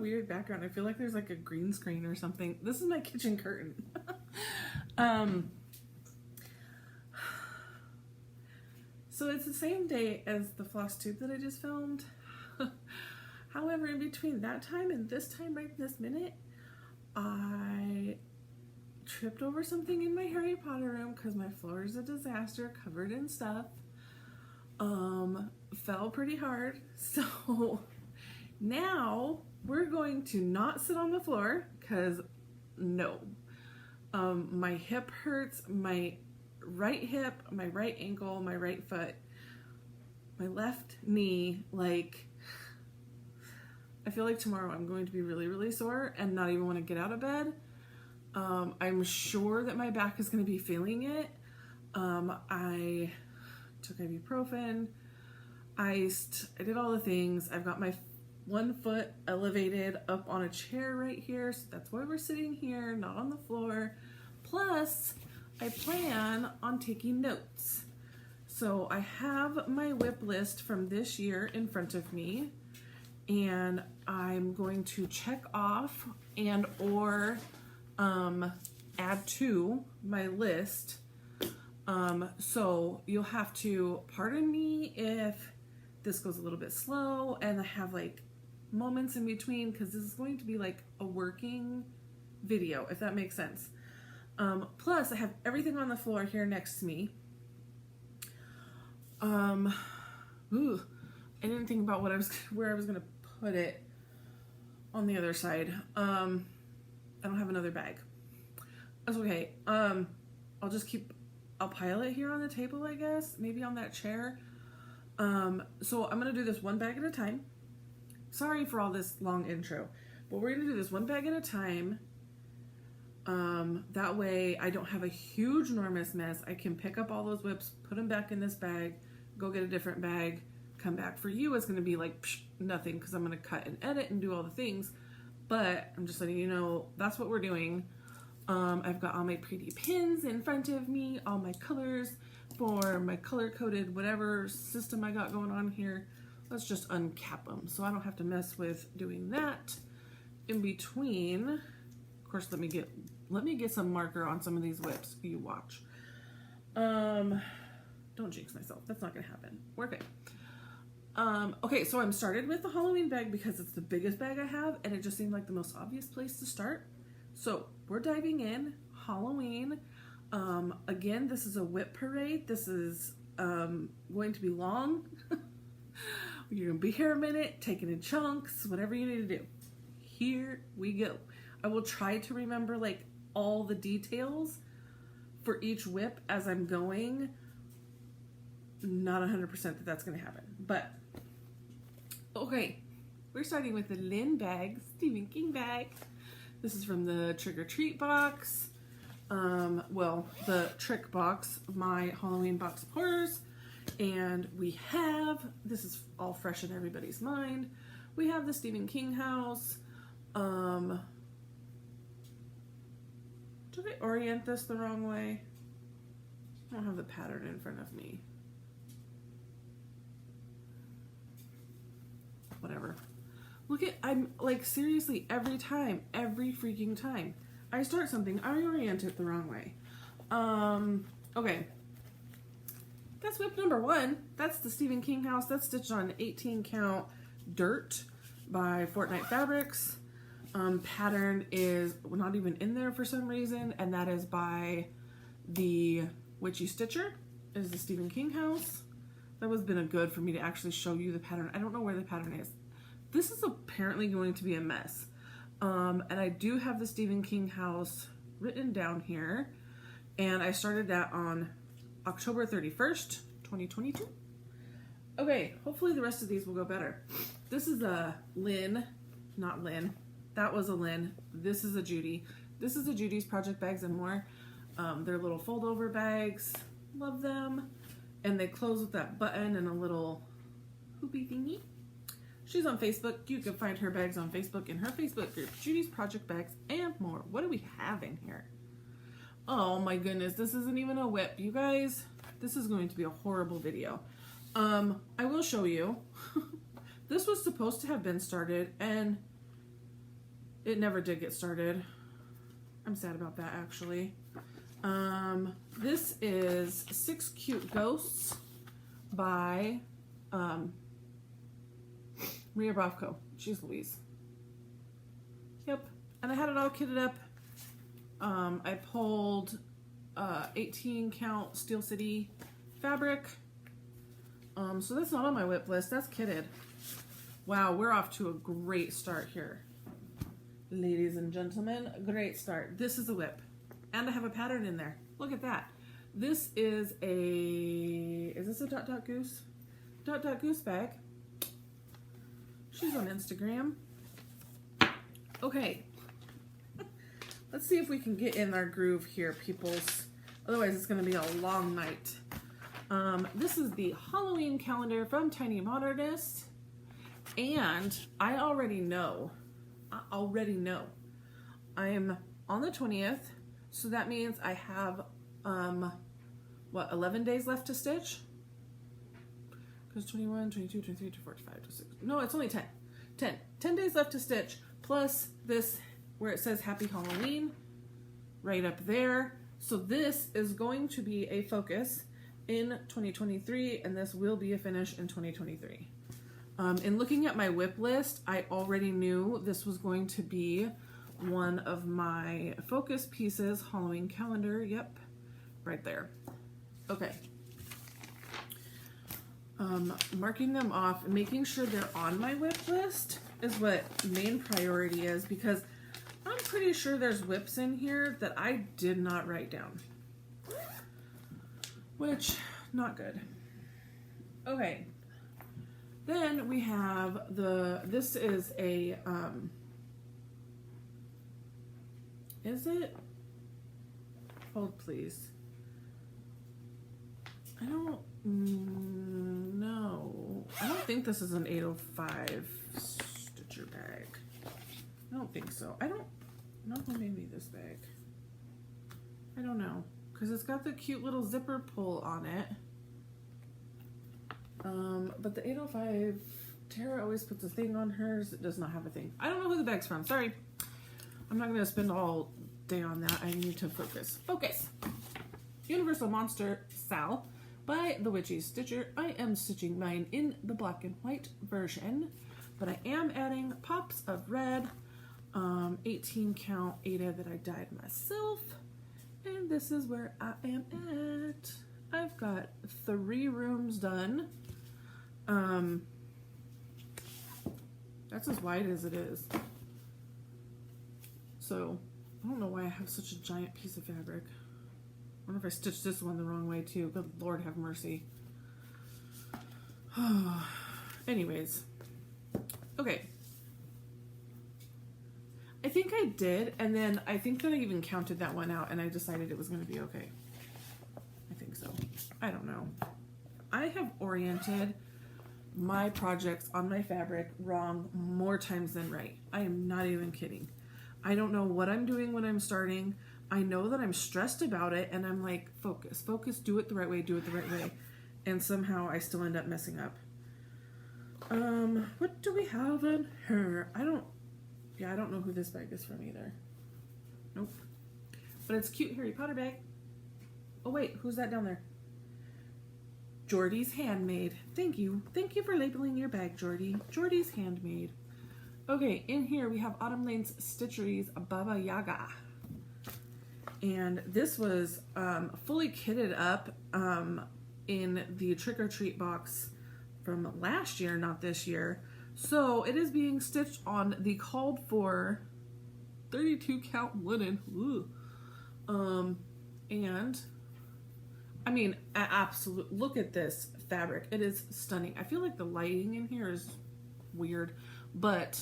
weird background. I feel like there's like a green screen or something. This is my kitchen curtain. So it's the same day as the floss tube that I just filmed. However, in between that time and this time right this minute, I tripped over something in my Harry Potter room because my floor is a disaster, covered in stuff. Fell pretty hard. So now we're going to not sit on the floor because no. My hip hurts, my right hip, my right ankle, my right foot, my left knee, like I feel like tomorrow I'm going to be really, really sore and not even want to get out of bed. I'm sure that my back is going to be feeling it. I took ibuprofen, iced, I did all the things. I've got my one foot elevated up on a chair right here, so that's why we're sitting here, not on the floor. Plus, I plan on taking notes. So I have my WIP list from this year in front of me, and I'm going to check off and or add to my list. So you'll have to pardon me if this goes a little bit slow and I have like moments in between, because this is going to be like a working video, if that makes sense. Plus I have everything on the floor here next to me. I didn't think about where I was gonna put it on the other side. I don't have another bag. That's okay. I'll pile it here on the table, I guess, maybe on that chair. So I'm gonna do this one bag at a time. Sorry for all this long intro, but we're gonna do this one bag at a time. That way I don't have a huge enormous mess. I can pick up all those whips, put them back in this bag, go get a different bag, come back. For you, it's gonna be like nothing, because I'm gonna cut and edit and do all the things, but I'm just letting you know that's what we're doing. I've got all my pretty pins in front of me, all my colors for my color-coded whatever system I got going on here. Let's just uncap them so I don't have to mess with doing that. In between, of course, let me get some marker on some of these whips. You watch. Don't jinx myself. That's not gonna happen. We're good. Okay, so I'm started with the Halloween bag because it's the biggest bag I have, and it just seemed like the most obvious place to start. So we're diving in. Halloween. Again, this is a Wip Parade. This is going to be long. You're gonna be here a minute, take it in chunks, whatever you need to do. Here we go. I will try to remember like all the details for each whip as I'm going. Not 100% that that's gonna happen, but okay. We're starting with the Lynn bag, Stephen King bag. This is from the Trick or Treat box. Well, the Trick box, my Halloween box of horrors. And we have, this is all fresh in everybody's mind, we have the Stephen King house. Did I orient this the wrong way? I don't have the pattern in front of me. Whatever. Look at, I'm like seriously every freaking time I start something, I orient it the wrong way. Okay. That's whip number 1. That's the Stephen King house. That's stitched on 18 count dirt by Fortnite Fabrics. Pattern is not even in there for some reason, and that is by the Witchy Stitcher. Is the Stephen King house. That was been a good for me to actually show you the pattern. I don't know where the pattern is. This is apparently going to be a mess. And I do have the Stephen King house written down here, and I started that on October 31st, 2022. Okay, hopefully the rest of these will go better. This is a Lynn, not Lynn. That was a Lynn. This is a Judy. This is a Judy's Project Bags and More. They're little fold over bags. Love them. And they close with that button and a little hoopy thingy. She's on Facebook. You can find her bags on Facebook in her Facebook group, Judy's Project Bags and More. What do we have in here? Oh my goodness, this isn't even a whip. You guys, this is going to be a horrible video. I will show you. This was supposed to have been started, and It never did get started. I'm sad about that, actually. This is 6 Cute Ghosts by Maria Bravko. She's Louise. Yep. And I had it all kitted up. I pulled 18 count Steel City fabric. So that's not on my whip list. That's kitted. Wow, we're off to a great start here. Ladies and gentlemen, great start. This is a whip. And I have a pattern in there. Look at that. This is this a Dot Dot Goose? Dot Dot Goose bag. She's on Instagram. Okay. Let's see if we can get in our groove here, peoples. Otherwise, it's going to be a long night. This is the Halloween calendar from Tiny Modernist. And I already know. I am on the 20th. So that means I have, 11 days left to stitch? Because 21, 22, 23, 24, 25, 26. No, it's only 10. 10 days left to stitch. Plus this, where it says Happy Halloween, right up there. So this is going to be a focus in 2023, and this will be a finish in 2023. In looking at my whip list, I already knew this was going to be one of my focus pieces. Halloween calendar, yep, right there. Okay. Marking them off and making sure they're on my whip list is what main priority is, because I'm pretty sure there's whips in here that I did not write down, which not good. Okay. Then we have this is a, is it? Hold please. I don't know. I don't think this is an 805 stitcher bag. I don't think so. I don't know who made me this bag. I don't know. Because it's got the cute little zipper pull on it. But the 805, Tara always puts a thing on hers. It does not have a thing. I don't know who the bag's from. Sorry. I'm not going to spend all day on that. I need to focus. Focus! Universal Monster Sal by the Witchy Stitcher. I am stitching mine in the black and white version, but I am adding pops of red, 18 count Ada that I dyed myself, and this is where I am at. I've got 3 rooms done. That's as wide as it is. So, I don't know why I have such a giant piece of fabric. I wonder if I stitched this one the wrong way too. Good Lord have mercy. Anyways. Okay. I think I did, and then I think that I even counted that one out, and I decided it was going to be okay. I think so. I don't know. I have oriented my projects on my fabric wrong more times than right. I am not even kidding. I don't know what I'm doing when I'm starting. I know that I'm stressed about it, and I'm like, focus, do it the right way, and somehow I still end up messing up. What do we have in here? I don't know who this bag is from either. Nope. But it's a cute Harry Potter bag. Oh wait, who's that down there? Jordy's Handmade. Thank you for labeling your bag, Jordy. Jordy's Handmade. Okay, in here we have Autumn Lane's Stitcheries Baba Yaga. And this was fully kitted up in the Trick or Treat box from last year, not this year. So it is being stitched on the called for 32 count linen. Ooh. And I mean, look at this fabric. It is stunning. I feel like the lighting in here is weird, but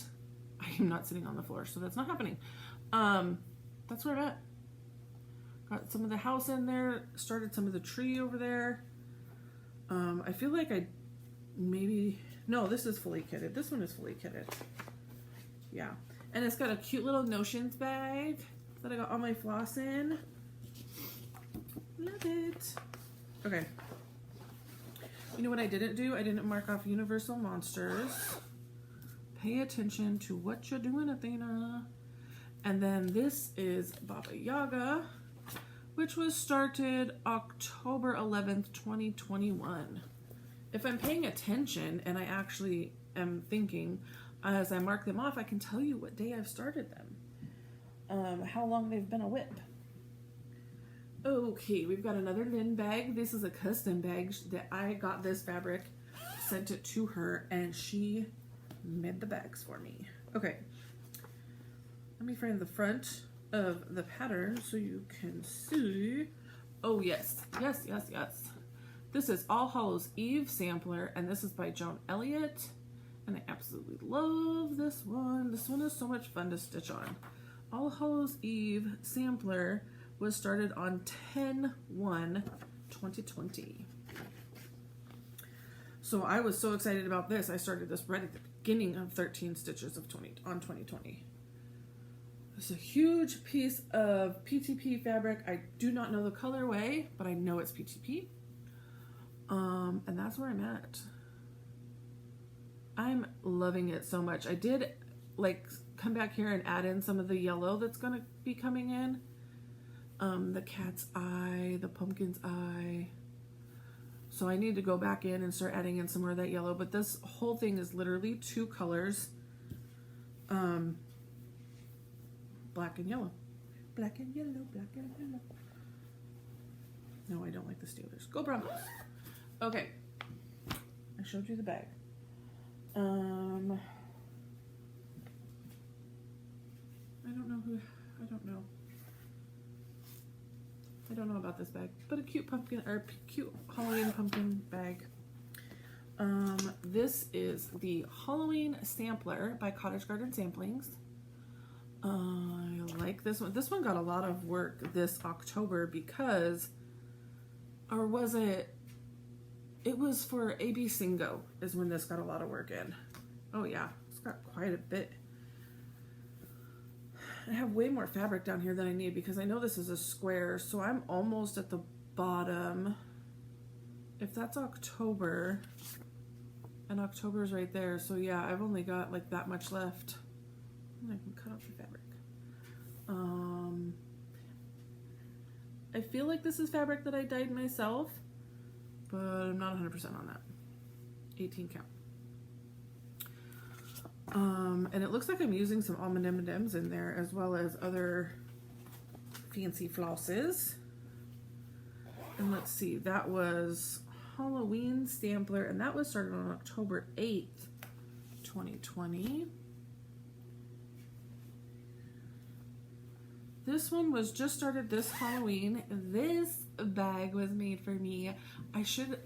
I am not sitting on the floor, so that's not happening. That's where I'm at. Got some of the house in there, started some of the tree over there. I feel like no, this is fully kitted. This one is fully kitted. Yeah. And it's got a cute little Notions bag that I got all my floss in. Love it. Okay. You know what I didn't do? I didn't mark off Universal Monsters. Pay attention to what you're doing, Athena. And then this is Baba Yaga, which was started October 11th, 2021. If I'm paying attention and I actually am thinking, as I mark them off, I can tell you what day I've started them, how long they've been a whip. Okay, we've got another Lynn bag. This is a custom bag that I got this fabric, sent it to her, and she made the bags for me. Okay, let me frame the front of the pattern so you can see. Oh yes, yes, yes, yes. This is All Hallows Eve sampler, and this is by Joan Elliott, and I absolutely love this one. This one is so much fun to stitch on. All Hallows Eve sampler was started on 10/1/2020. So I was so excited about this. I started this right at the beginning of 13 stitches of 2020. It's a huge piece of PTP fabric. I do not know the colorway, but I know it's PTP. And that's where I'm at. I'm loving it so much. I did like come back here and add in some of the yellow that's gonna be coming in. The cat's eye, the pumpkin's eye. So I need to go back in and start adding in some more of that yellow, but this whole thing is literally 2 colors. Black and yellow. Black and yellow, black and yellow. No, I don't like the Steelers. Go Broncos. Okay. I showed you the bag. I don't know about this bag, but a cute pumpkin, or cute Halloween pumpkin bag. This is the Halloween sampler by Cottage Garden Samplings. I like this one. This one got a lot of work this October because, or was it? It was for AB Singo is when this got a lot of work in. Oh yeah, it's got quite a bit. I have way more fabric down here than I need because I know this is a square, so I'm almost at the bottom. If that's October, and October's right there, so yeah, I've only got like that much left. And I can cut off the fabric. I feel like this is fabric that I dyed myself, but I'm not 100% on that. 18 count. And it looks like I'm using some almond M&Ms in there as well as other fancy flosses. And let's see, that was Halloween sampler, and that was started on October 8th, 2020. This one was just started this Halloween. This bag was made for me. I should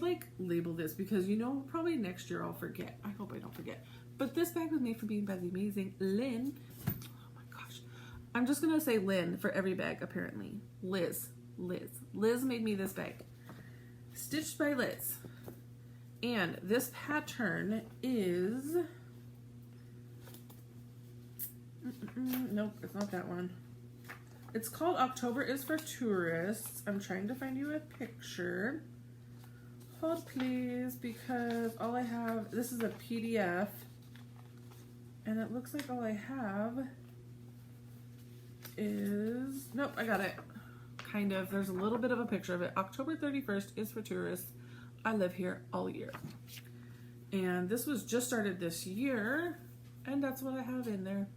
like label this because you know probably next year I'll forget. I hope I don't forget. But this bag was made for me by the amazing Lynn. Oh my gosh. I'm just gonna say Lynn for every bag apparently. Liz made me this bag. Stitched by Liz. And this pattern is nope, it's not that one. It's called October is for Tourists. I'm trying to find you a picture. Hold please, because all I have, this is a PDF, and it looks like all I have is, nope, I got it. Kind of, there's a little bit of a picture of it. October 31st is for tourists. I live here all year. And this was just started this year, and that's what I have in there.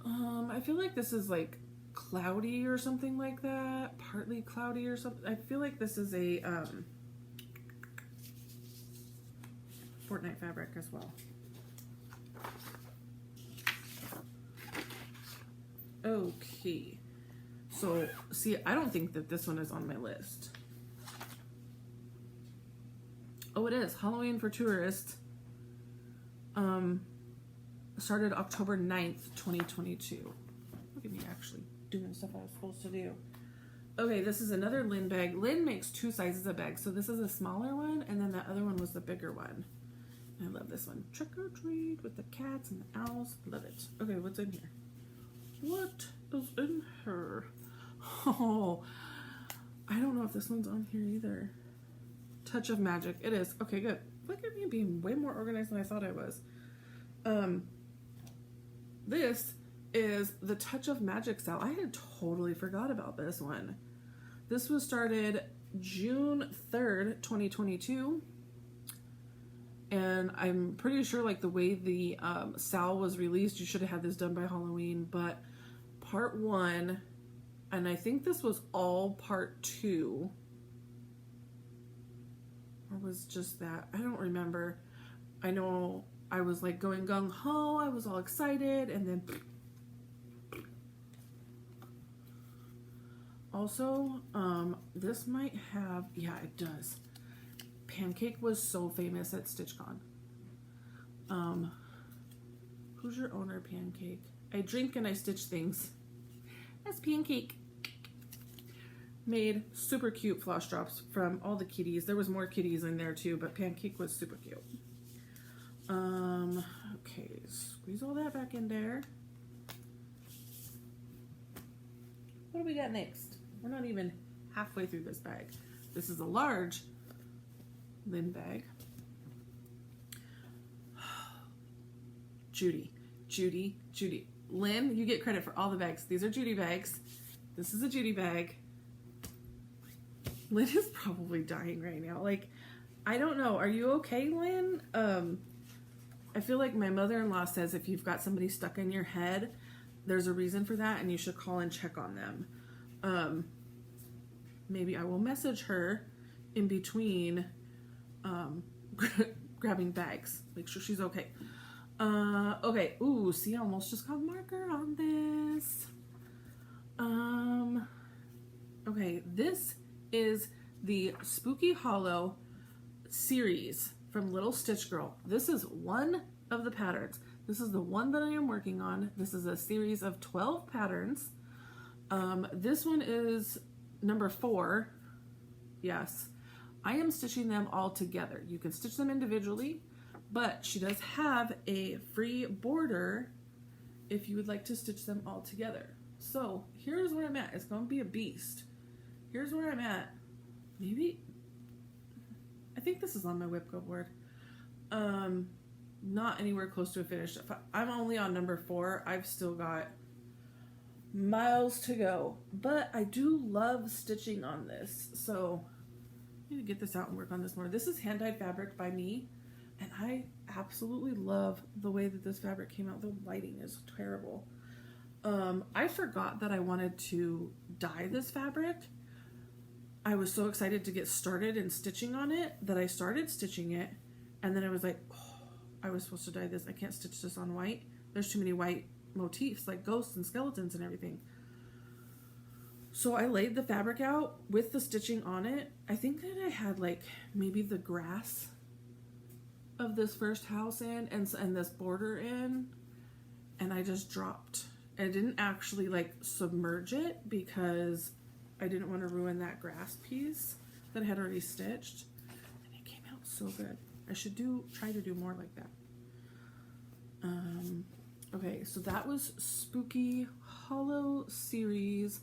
I feel like this is like cloudy or something like that. Partly cloudy or something. I feel like this is a Fortnite fabric as well. Okay. So, see, I don't think that this one is on my list. Oh, it is. Halloween for Tourists. Started October 9th, 2022. Look at me actually doing stuff I was supposed to do. Okay, this is another Lynn bag. Lynn makes 2 sizes of bags. So this is a smaller one, and then the other one was the bigger one. I love this one. Trick or treat with the cats and the owls. Love it. Okay, what's in here? What is in here? Oh, I don't know if this one's on here either. Touch of Magic. It is. Okay, good. Look at me being way more organized than I thought I was. This is the Touch of Magic Sal. I had totally forgot about this one. This was started June 3rd, 2022. And I'm pretty sure like the way the Sal was released, you should have had this done by Halloween. But part 1, and I think this was all part 2. Or was just that? I don't remember. I know I was like going gung-ho. I was all excited. And then... Also, this might have... Yeah, it does. Pancake was so famous at StitchCon. Who's your owner, Pancake? I drink and I stitch things. That's Pancake. Made super cute floss drops from all the kitties. There was more kitties in there too, but Pancake was super cute. Okay, squeeze all that back in there. What do we got next? We're not even halfway through this bag. This is a large Lynn bag. Judy. Lynn, you get credit for all the bags. These are Judy bags. This is a Judy bag. Lynn is probably dying right now. Like, I don't know. Are you okay, Lynn? I feel like my mother-in-law says if you've got somebody stuck in your head, there's a reason for that and you should call and check on them. Maybe I will message her in between grabbing bags. Make sure she's okay. Okay. Ooh, see, I almost just got marker on this. Okay, this is the Spooky Hollow series from Little Stitch Girl. This is one of the patterns. This is the one that I am working on. This is a series of 12 patterns. This one is number 4. Yes. I am stitching them all together. You can stitch them individually, but she does have a free border if you would like to stitch them all together. So here's where I'm at. It's going to be a beast. Here's where I'm at. Maybe, I think this is on my Whip Go board. Not anywhere close to a finish. I'm only on number 4. I've still got miles to go, but I do love stitching on this. So I need to get this out and work on this more. This is hand-dyed fabric by me, and I absolutely love the way that this fabric came out. The lighting is terrible. I forgot that I wanted to dye this fabric. I was so excited to get started in stitching on it that I started stitching it, and then I was like, oh, I was supposed to dye this. I can't stitch this on white. There's too many white motifs like ghosts and skeletons and everything. So I laid the fabric out with the stitching on it. I think that I had like maybe the grass of this first house in and this border in, and I just dropped. I didn't actually like submerge it because I didn't want to ruin that grass piece that I had already stitched, and it came out so good. I should try to do more like that. Okay, so that was Spooky Hollow series.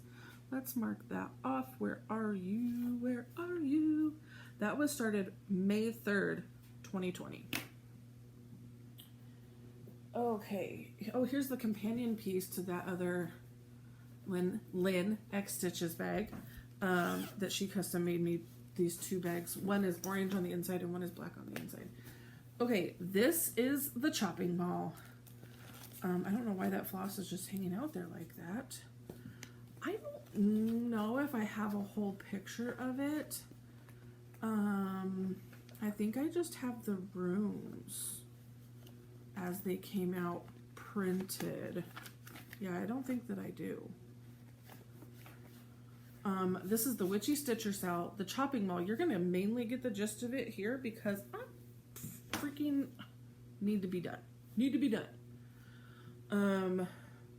Let's mark that off. Where are you? Where are you? That was started May 3rd, 2020. Okay. Oh, here's the companion piece to that other Lynn X Stitches bag that she custom made me these 2 bags. One is orange on the inside and one is black on the inside. Okay, this is the chopping ball. I don't know why that floss is just hanging out there like that. I don't know if I have a whole picture of it. I think I just have the rooms as they came out printed. Yeah, I don't think that I do. This is the Witchy Stitcher Sal, the chopping ball. You're going to mainly get the gist of it here because I freaking need to be done.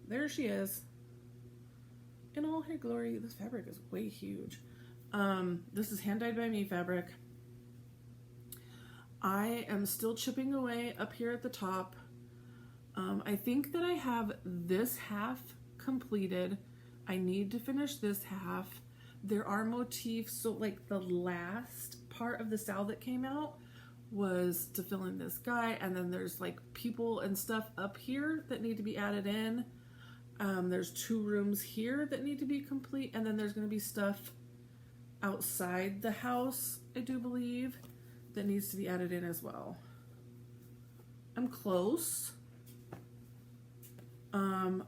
There she is. In all her glory. This fabric is way huge. This is hand-dyed by me fabric. I am still chipping away up here at the top. I think that I have this half completed. I need to finish this half. There are motifs, so like the last part of the Sal that came out was to fill in this guy, and then there's like people and stuff up here that need to be added in. There's 2 rooms here that need to be complete, and then there's going to be stuff outside the house, I do believe, that needs to be added in as well. I'm close.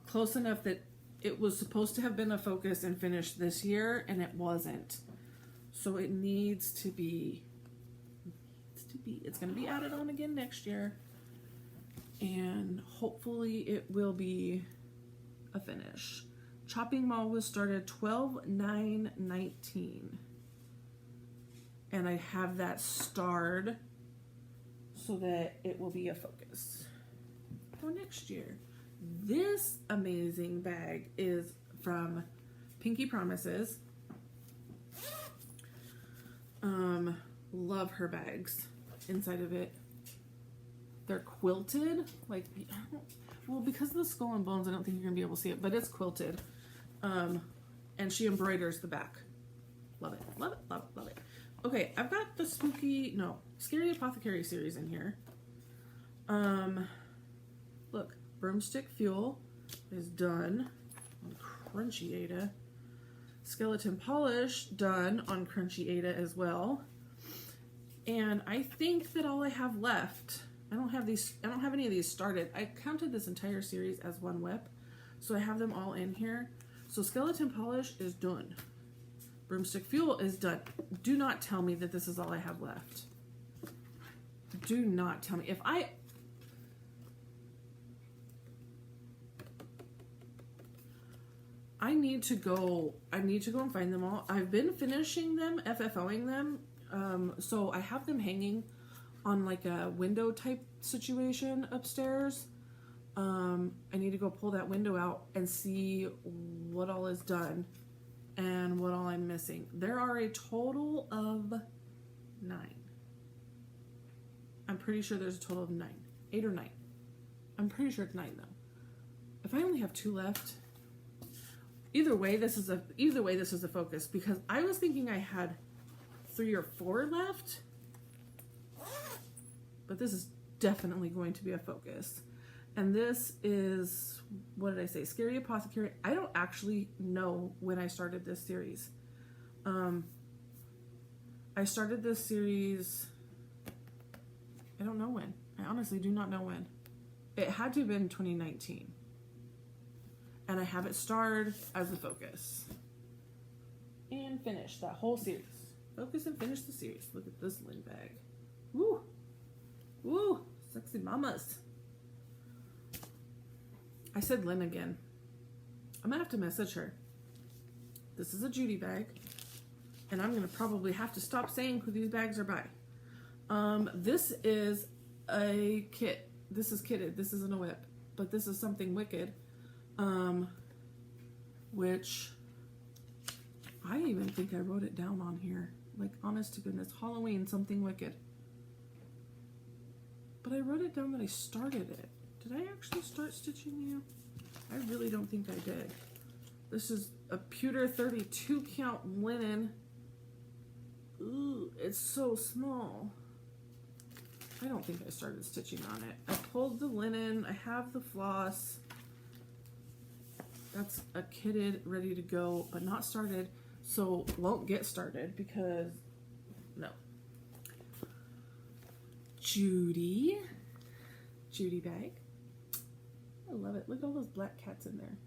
Close enough that it was supposed to have been a focus and finished this year, and it wasn't. So it needs to be, it's going to be added on again next year. And hopefully it will be a finish. Chopping Mall was started 12/9/19. And I have that starred so that it will be a focus for next year. This amazing bag is from Pinky Promises. Love her bags inside of it. They're quilted, like, well, because of the skull and bones, I don't think you're gonna be able to see it, but it's quilted. And she embroiders the back. Love it, love it, love it, love it. Okay, I've got the Scary Apothecary series in here. Look, Broomstick Fuel is done on Crunchy Ada. Skeleton Polish done on Crunchy Ada as well. And I think that all I have left, I don't have any of these started. I counted this entire series as one whip, so I have them all in here. So Skeleton Polish is done. Broomstick Fuel is done. Do not tell me that this is all I have left. Do not tell me. I need to go and find them all. I've been finishing them, FFOing them. So I have them hanging on like a window type situation upstairs. I need to go pull that window out and see what all is done and what all I'm missing. There are a total of 9. I'm pretty sure there's a total of 9. 8 or 9. I'm pretty sure it's 9 though. If I only have 2 left, either way this is a focus, because I was thinking I had 3 or 4 left, but this is definitely going to be a focus. And this is, what did I say? Scary Apothecary. I don't actually know when I started this series. I started this series, I don't know when. I honestly do not know when. It had to have been 2019. And I have it starred as a focus. And finish that whole series. Focus and finish the series. Look at this Lynn bag. Woo! Woo! Sexy mamas. I said Lynn again. I'm gonna have to message her. This is a Judy bag. And I'm gonna probably have to stop saying who these bags are by. This is a kit. This is kitted. This isn't a whip. But this is something wicked. Which I even think I wrote it down on here. Like, honest to goodness, Halloween, something wicked. But I wrote it down that I started it. Did I actually start stitching you? I really don't think I did. This is a pewter 32 count linen. Ooh, it's so small. I don't think I started stitching on it. I pulled the linen. I have the floss. That's a kitted, ready to go, but not started. So won't get started because no. Judy bag. I love it. Look at all those black cats in there.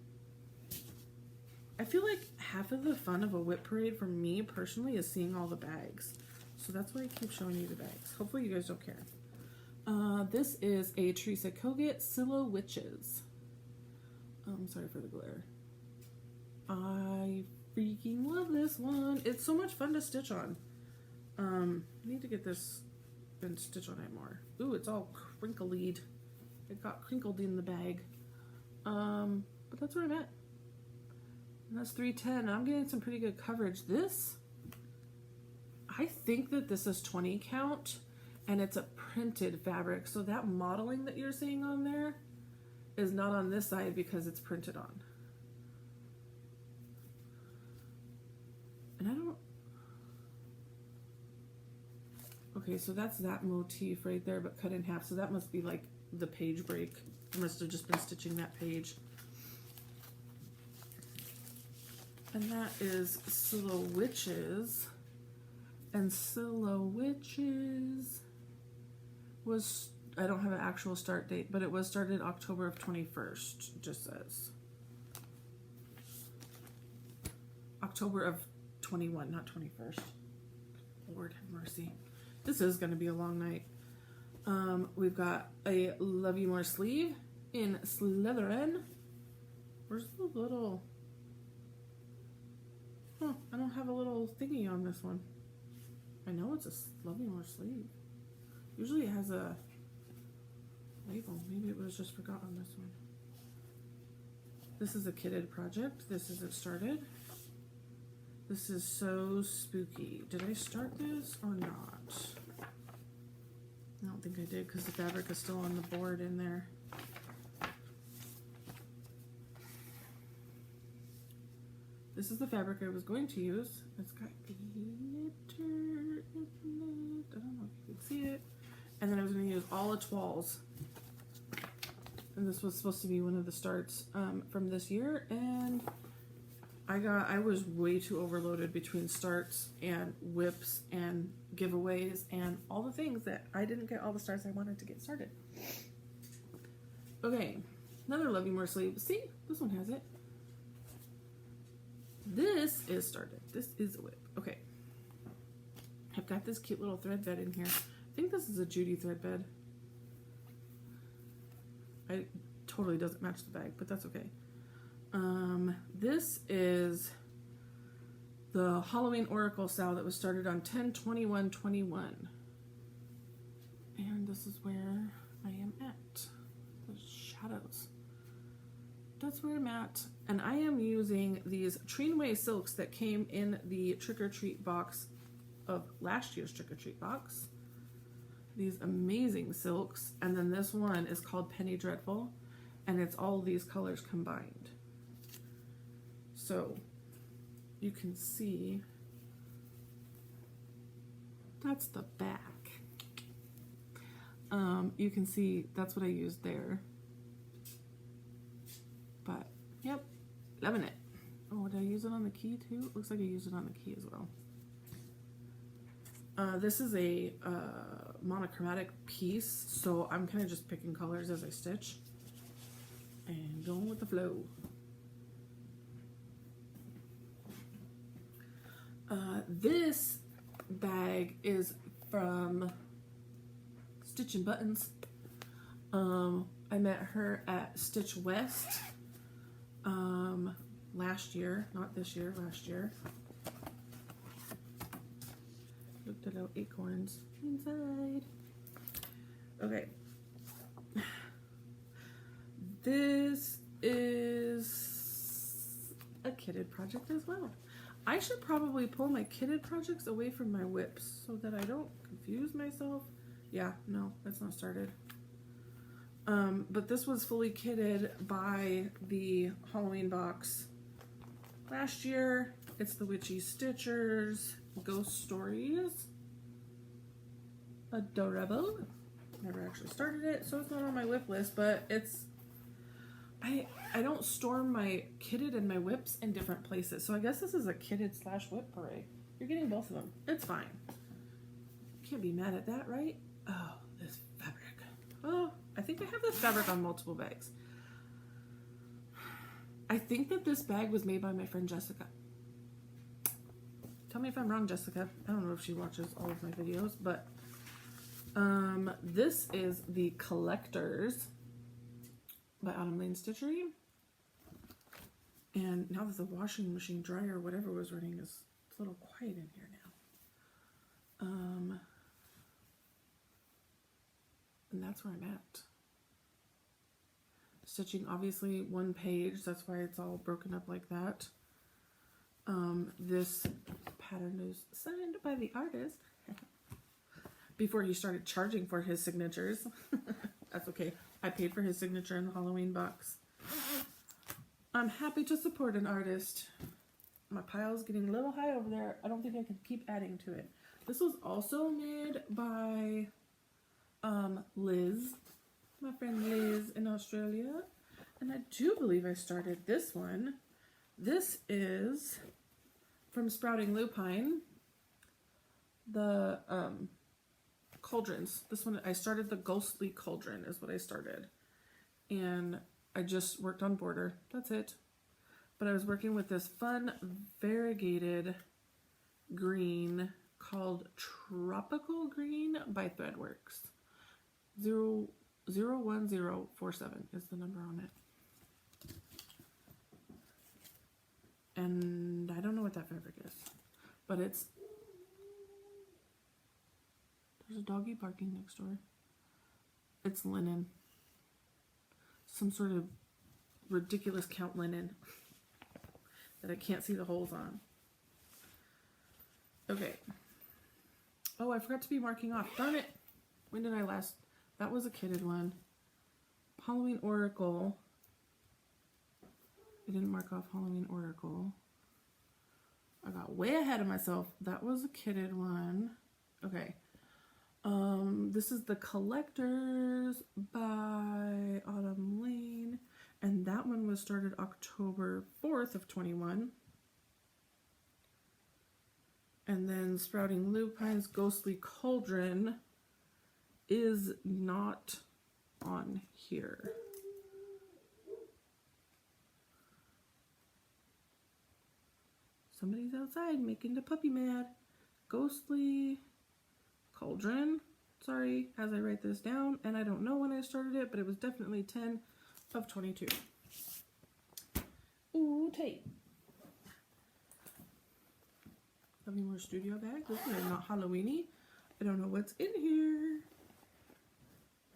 I feel like half of the fun of a Wip Parade for me personally is seeing all the bags. So that's why I keep showing you the bags. Hopefully you guys don't care. This is a Teresa Kogut Silo Witches. I'm sorry for the glare. I freaking love this one. It's so much fun to stitch on. I need to get this and stitch on it more. Ooh, it's all crinkly. It got crinkled in the bag. But that's where I'm at. And that's 310. I'm getting some pretty good coverage. This, I think that this is 20 count and it's a printed fabric. So that modeling that you're seeing on there is not on this side because it's printed on. And I don't... Okay, so that's that motif right there, but cut in half. So that must be like the page break. I must have just been stitching that page. And that is Witches. And Witches was, I don't have an actual start date, but it was started October of 21st, it just says. October of 21, not 21st. Lord have mercy. This is going to be a long night. We've got a Love You More sleeve in Slytherin. Where's the little... Huh, I don't have a little thingy on this one. I know it's a Love You More sleeve. Usually it has a label. Maybe it was just forgot on this one. This is a kitted project. This is it started. This is so spooky. Did I start this or not? I don't think I did because the fabric is still on the board in there. This is the fabric I was going to use. It's got glitter in it. I don't know if you can see it. And then I was going to use all the toiles. And this was supposed to be one of the starts from this year. And I was way too overloaded between starts and whips and giveaways and all the things that I didn't get all the starts I wanted to get started. Okay, another Love You More sleeve. See, this one has it. This is started. This is a whip. Okay. I've got this cute little thread bed in here. I think this is a Judy thread bed. It totally doesn't match the bag, but that's okay. This is the Halloween Oracle style that was started on 10/21/21. And this is where I am at. The shadows. That's where I'm at. And I am using these Treenway silks that came in the Trick or Treat box of last year's Trick or Treat box. These amazing silks. And then this one is called Penny Dreadful. And it's all these colors combined. So you can see that's the back. You can see that's what I used there. But yep, loving it. Oh, did I use it on the key too? Looks like I used it on the key as well. This is a monochromatic piece, so I'm kind of just picking colors as I stitch and going with the flow. This bag is from Stitch and Buttons. I met her at Stitch West last year, not this year, last year. Looked at our acorns inside. Okay. This is a kitted project as well. I should probably pull my kitted projects away from my whips so that I don't confuse myself. Yeah, no, that's not started. But this was fully kitted by the Halloween box last year. It's the Witchy Stitchers Ghost Stories. Adorable. Never actually started it, so it's not on my whip list, but it's... I don't store my kitted and my whips in different places, so I guess this is a kitted / Wip Parade. You're getting both of them. It's fine. Can't be mad at that, right? Oh, this fabric. Oh, I think I have this fabric on multiple bags. I think that this bag was made by my friend Jessica. Tell me if I'm wrong, Jessica. I don't know if she watches all of my videos, but this is the Collectors by Autumn Lane Stitchery. And now that the washing machine dryer or whatever was running is a little quiet in here now. And that's where I'm at. Stitching obviously one page, that's why it's all broken up like that. This pattern is signed by the artist before he started charging for his signatures. That's okay. I paid for his signature in the Halloween box. I'm happy to support an artist. My pile's getting a little high over there. I don't think I can keep adding to it. This was also made by Liz, my friend Liz in Australia. And I do believe I started this one This is from Sprouting Lupine, the cauldrons. This one, I started the Ghostly Cauldron is what I started. And I just worked on border. That's it. But I was working with this fun variegated green called Tropical Green by Threadworks. 01047 is the number on it. And I don't know what that fabric is, but it's, there's a doggy barking next door. It's linen. Some sort of ridiculous count linen that I can't see the holes on. Okay. Oh, I forgot to be marking off. Darn it. When did I last? That was a kitted one. Halloween Oracle. I didn't mark off Halloween Oracle. I got way ahead of myself. That was a kitted one. Okay. This is The Collectors by Autumn Lane. And that one was started October 4th of 21. And then Sprouting Lupine's Ghostly Cauldron is not on here. Somebody's outside making the puppy mad. Ghostly Cauldron. Sorry, as I write this down, and I don't know when I started it, but it was definitely 10 of 22. Ooh, tape. Any more studio bags? This is not Halloweeny. I don't know what's in here.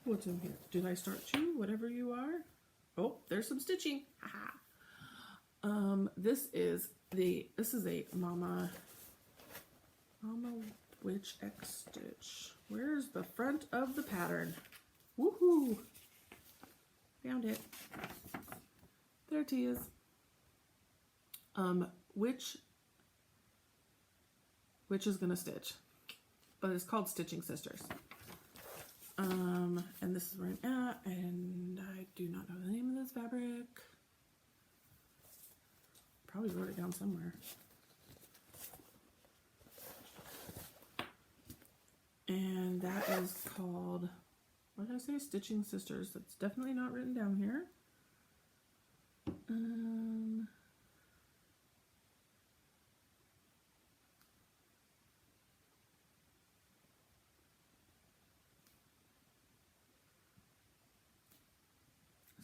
What's in here? Did I start you? Whatever you are. Oh, there's some stitching. Haha. This is a Mama Witch X Stitch. Where's the front of the pattern? Woohoo! Found it. There it is. Which is gonna stitch, but it's called Stitching Sisters. And this is where I'm at, and I do not know the name of this fabric. Probably wrote it down somewhere. And that is called, what did I say? Stitching Sisters. That's definitely not written down here.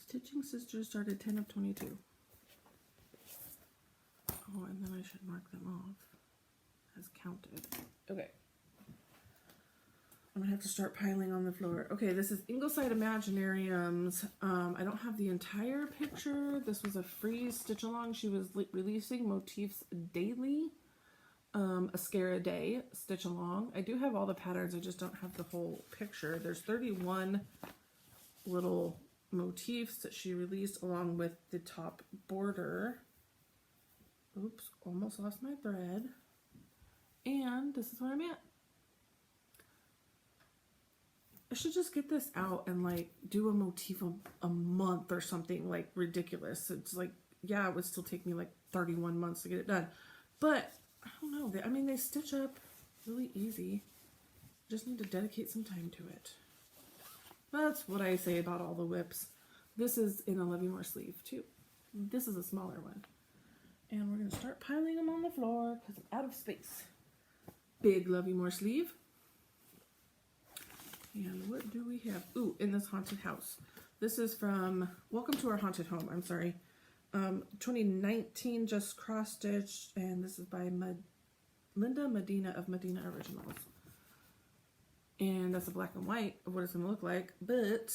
Stitching Sisters started 10 of 22. Oh, and then I should mark them off as counted. Okay. I'm gonna have to start piling on the floor. Okay, this is Ingleside Imaginariums. I don't have the entire picture. This was a free stitch along. She was releasing motifs daily. A scare a day stitch along. I do have all the patterns. I just don't have the whole picture. There's 31 little motifs that she released along with the top border. Oops, almost lost my thread. And this is where I'm at. I should just get this out and like do a motif a month or something like ridiculous. It's like, yeah, it would still take me like 31 months to get it done. But I don't know. I mean, they stitch up really easy. Just need to dedicate some time to it. That's what I say about all the whips. This is in a Love You More sleeve too. This is a smaller one. And we're going to start piling them on the floor because I'm out of space. Big Love You More sleeve. And what do we have? Ooh, in this haunted house. This is from Welcome to Our Haunted Home. I'm sorry. 2019 just cross stitched, and this is by Linda Medina of Medina Originals. And that's a black and white of what it's going to look like, but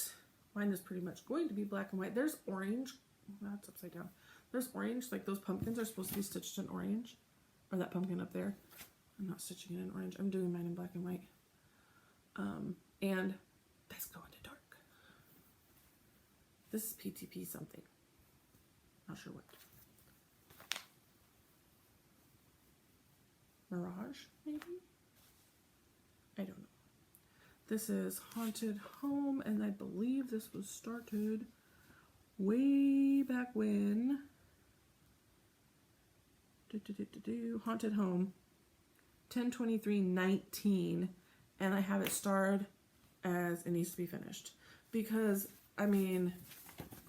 mine is pretty much going to be black and white. There's orange. That's upside down. There's orange, like those pumpkins are supposed to be stitched in orange, or that pumpkin up there. I'm not stitching it in orange. I'm doing mine in black and white. And that's going to dark. This is PTP something. Not sure what. Mirage, maybe? I don't know. This is Haunted Home, and I believe this was started way back when. Haunted Home, 10/23/19, and I have it starred as it needs to be finished. Because, I mean,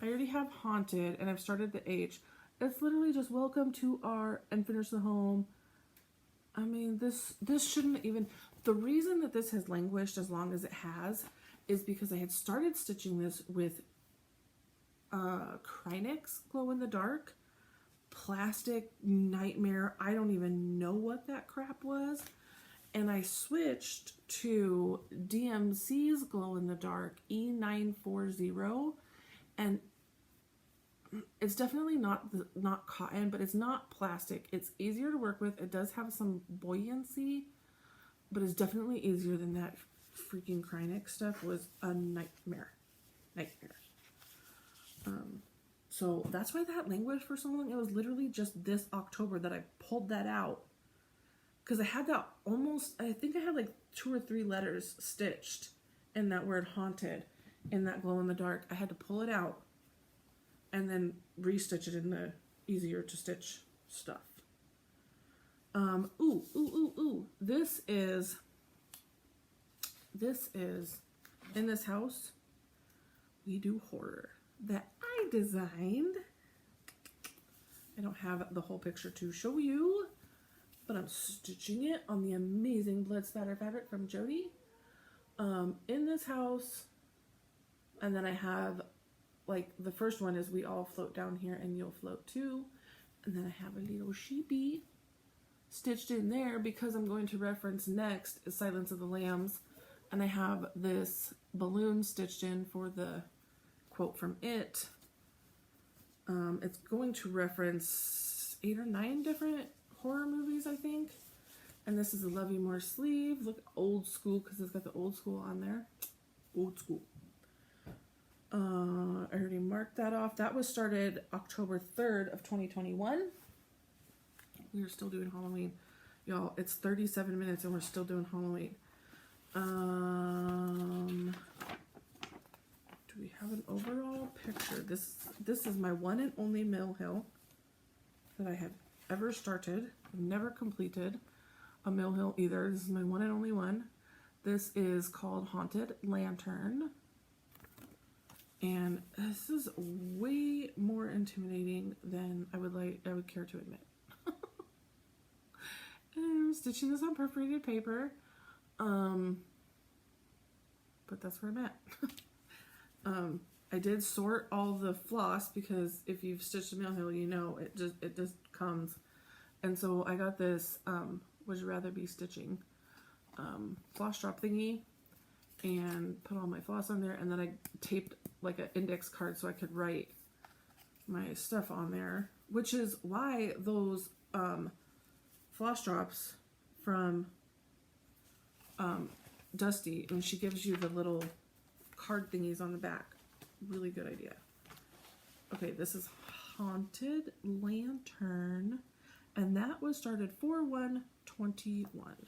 I already have Haunted, and I've started the H. It's literally just welcome to our, and finish the home. I mean, this shouldn't even, the reason that this has languished as long as it has is because I had started stitching this with Krynix glow in the dark, plastic nightmare. I don't even know what that crap was. And I switched to DMC's glow in the dark E940, and it's definitely not cotton, but it's not plastic. It's easier to work with. It does have some buoyancy, but it's definitely easier than that freaking Krynix stuff. Was a nightmare. So that's why that languished for so long. It was literally just this October that I pulled that out. Because I had that almost, I think I had like 2 or 3 letters stitched in that word haunted, in that glow in the dark. I had to pull it out and then restitch it in the easier to stitch stuff. This is in this house, we do horror that I designed. I don't have the whole picture to show you, but I'm stitching it on the amazing blood spatter fabric from Jody. In this house, and then I have, like, the first one is we all float down here and you'll float too. And then I have a little sheepy stitched in there because I'm going to reference next is Silence of the Lambs. And I have this balloon stitched in for the quote from it. It's going to reference 8 or 9 different horror movies, I think. And this is a Love You More sleeve. Look, old school, because it's got the old school on there. Old school. I already marked that off. That was started October 3rd of 2021. We are still doing Halloween. Y'all, it's 37 minutes and we're still doing Halloween. Do we have an overall picture? This is my one and only Mill Hill that I have ever started. I've never completed a Mill Hill either. This is my one and only one. This is called Haunted Lantern. And this is way more intimidating than I would care to admit. And I'm stitching this on perforated paper. But that's where I'm at. I did sort all the floss because if you've stitched a Mill Hill, you know it just comes. And so I got this Would You Rather Be Stitching floss drop thingy and put all my floss on there, and then I taped like an index card so I could write my stuff on there, which is why those floss drops from Dusty, when she gives you the little card thingies on the back, really good idea. Okay, this is Haunted Lantern, and that was started 4/1/21.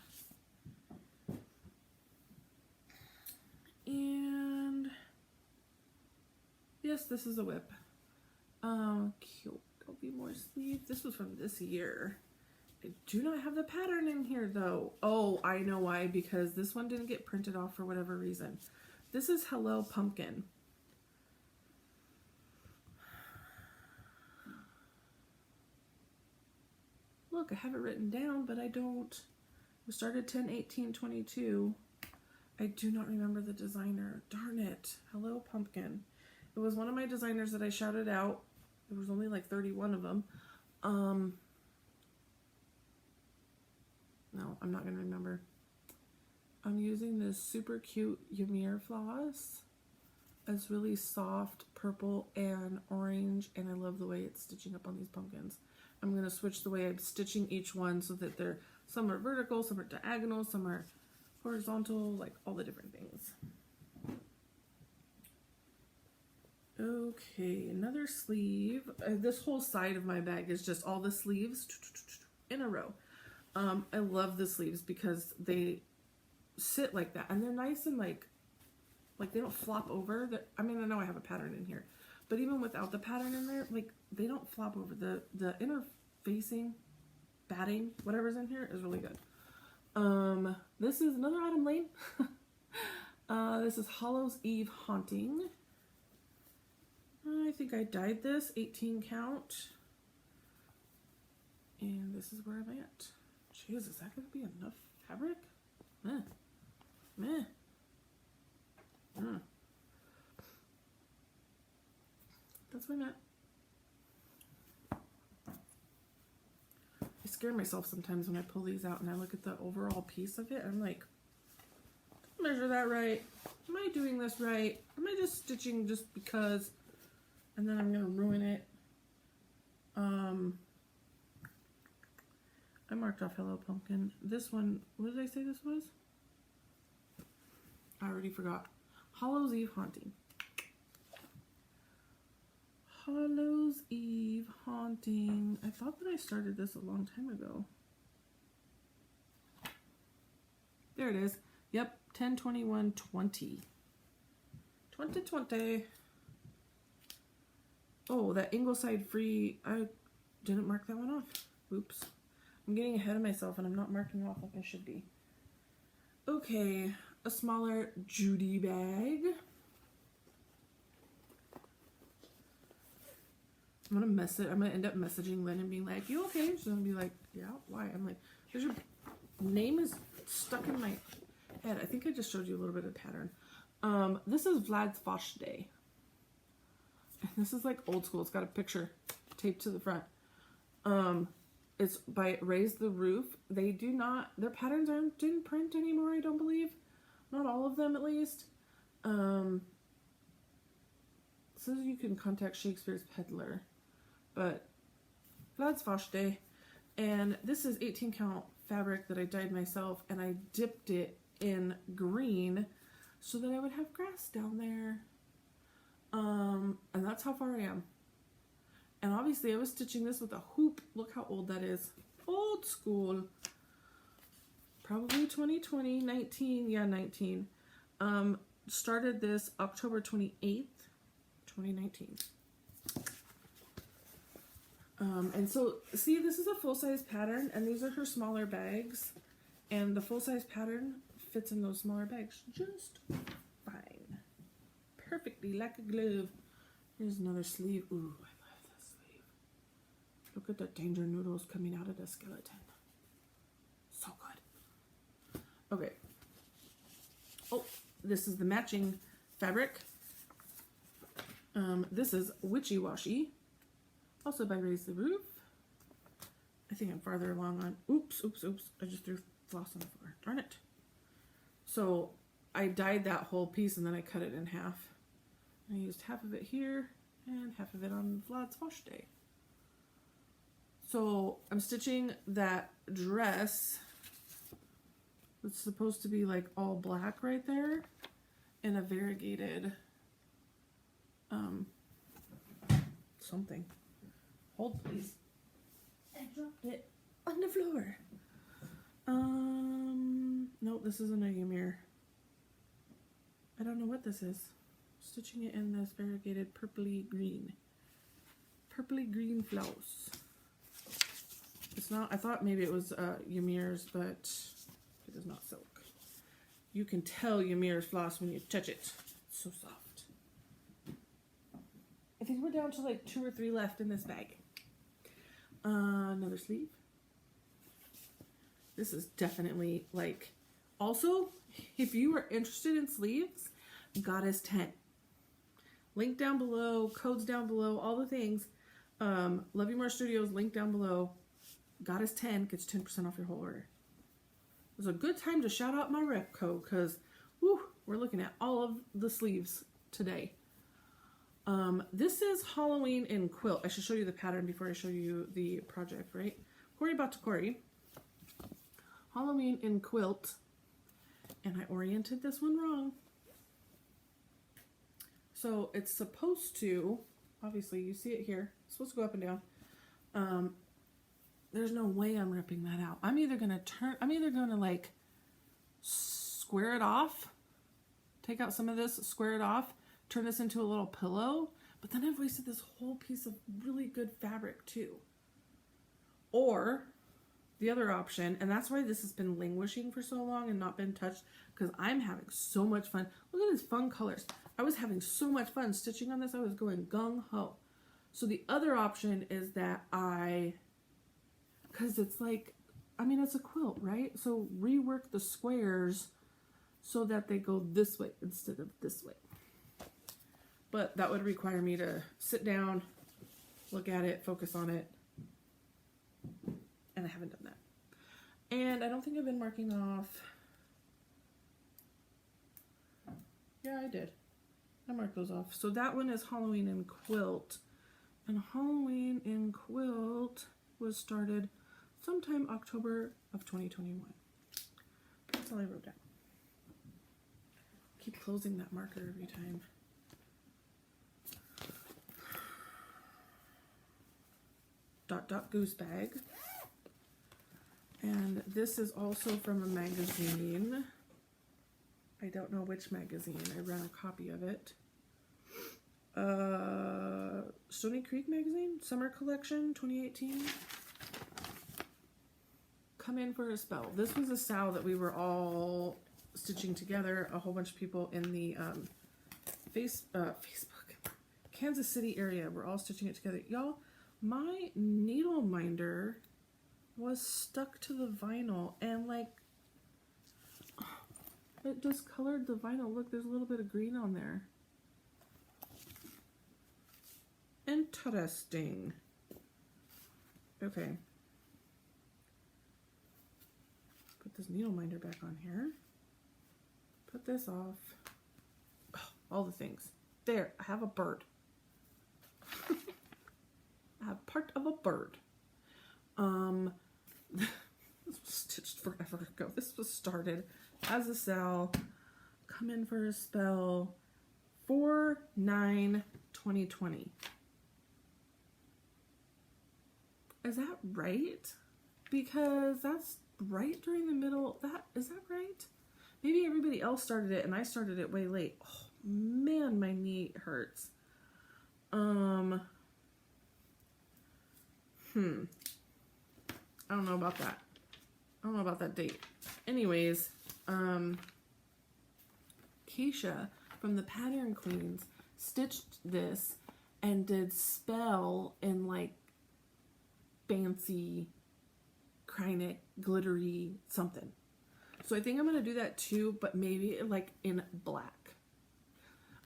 And yes, this is a whip. Cute. There'll be more sleeves. This was from this year. I do not have the pattern in here though. Oh, I know why, because this one didn't get printed off for whatever reason. This is Hello Pumpkin. Look, I have it written down, but I don't. We started 10/18/22. I do not remember the designer. Darn it. Hello Pumpkin. It was one of my designers that I shouted out. There was only like 31 of them. No, I'm not going to remember. I'm using this super cute Ymir floss. It's really soft purple and orange, and I love the way it's stitching up on these pumpkins. I'm going to switch the way I'm stitching each one so that some are vertical, some are diagonal, some are horizontal, like all the different things. Okay, another sleeve. This whole side of my bag is just all the sleeves in a row. I love the sleeves because they sit like that, and they're nice and like they don't flop over. I mean, I know I have a pattern in here, but even without the pattern in there, like they don't flop over. The interfacing batting, whatever's in here, is really good. This is another Autumn Lane. This is Hallows Eve Haunting. I think I dyed this, 18 count. And this is where I'm at. Jeez, is that going to be enough fabric? Meh. Meh. That's where I'm at. I scare myself sometimes when I pull these out and I look at the overall piece of it. I'm like, measure that right. Am I doing this right? Am I just stitching just because? And then I'm going to ruin it. I marked off Hello Pumpkin. This one, what did I say this was? I already forgot. Hallows Eve Haunting. Hallows Eve Haunting. I thought that I started this a long time ago. There it is. Yep, 10/21/20. 2020. Oh, that Ingleside Free. I didn't mark that one off. Oops. I'm getting ahead of myself and I'm not marking it off like I should be. Okay, a smaller Judy bag. I'm gonna end up messaging Lynn and being like, "You okay?" She's gonna be like, "Yeah, why?" I'm like, "There's your name is stuck in my head." I think I just showed you a little bit of pattern. This is Vlad's Fosh Day. And this is like old school. It's got a picture taped to the front. It's by Raise the Roof. They do not, their patterns aren't in print anymore, I don't believe. Not all of them, at least. Says you can contact Shakespeare's Peddler. But Vlad's Fosh Day. And this is 18 count fabric that I dyed myself, and I dipped it in green so that I would have grass down there. And that's how far I am. And obviously I was stitching this with a hoop. Look how old that is. Old school. Probably 2020, 19. Yeah, 19. Started this October 28th, 2019. And so, see, this is a full-size pattern, and these are her smaller bags. And the full-size pattern fits in those smaller bags just fine. Perfectly, like a glove. Here's another sleeve. Ooh, I love this sleeve. Look at the danger noodles coming out of the skeleton. So good. Okay. Oh, this is the matching fabric. This is Witchy Washy. Also by Raise the Roof. I think I'm farther along on... Oops. I just threw floss on the floor. Darn it. So I dyed that whole piece and then I cut it in half. I used half of it here and half of it on Vlad's Wash Day. So I'm stitching that dress. It's supposed to be like all black right there in a variegated something. Hold please. I dropped it on the floor. No, this isn't a Ymir. I don't know what this is. Stitching it in this variegated purpley green. Purpley green floss. It's not, I thought maybe it was Ymir's, but it is not silk. You can tell Ymir's floss when you touch it. It's so soft. I think we're down to like 2 or 3 left in this bag. Another sleeve. This is definitely like, also, if you are interested in sleeves, Goddess 10. Link down below, codes down below, all the things. Love You More Studios, link down below. Goddess 10 gets 10% off your whole order. It was a good time to shout out my rep code because we're looking at all of the sleeves today. This is Halloween in Quilt. I should show you the pattern before I show you the project, right? Corey Bought to Corey. Halloween in Quilt. And I oriented this one wrong. So it's supposed to, obviously you see it here, it's supposed to go up and down. There's no way I'm ripping that out. I'm either gonna like square it off, take out some of this, square it off, turn this into a little pillow, but then I've wasted this whole piece of really good fabric too. Or the other option, and that's why this has been languishing for so long and not been touched, because I'm having so much fun. Look at these fun colors. I was having so much fun stitching on this. I was going gung-ho. So the other option is that because it's like, I mean, it's a quilt, right? So rework the squares so that they go this way instead of this way. But that would require me to sit down, look at it, focus on it. And I haven't done that. And I don't think I've been marking off. Yeah, I did. I marked those off. So that one is Halloween in Quilt. And Halloween in Quilt was started sometime October of 2021. That's all I wrote down. Keep closing that marker every time. Dot Dot Goose Bag. And this is also from a magazine. I don't know which magazine. I ran a copy of it. Stony Creek magazine, Summer Collection 2018. Come in for a spell. This was a style that we were all stitching together. A whole bunch of people in the Facebook, Kansas City area. We're all stitching it together. Y'all, my needle minder was stuck to the vinyl and like it discolored the vinyl. Look, there's a little bit of green on there. Interesting. Okay. Put this needle minder back on here. Put this off. Oh, all the things. There, I have a bird. I have part of a bird. This was stitched forever ago. This was started as a sale. Come in for a spell. 4/9/2020. Is that right? Because that's right during the middle. Is that right? Maybe everybody else started it and I started it way late. Oh man, my knee hurts. I don't know about that. I don't know about that date. Anyways, Keisha from the Pattern Queens stitched this and did spell in like fancy, krynic, glittery something. So I think I'm going to do that too, but maybe like in black.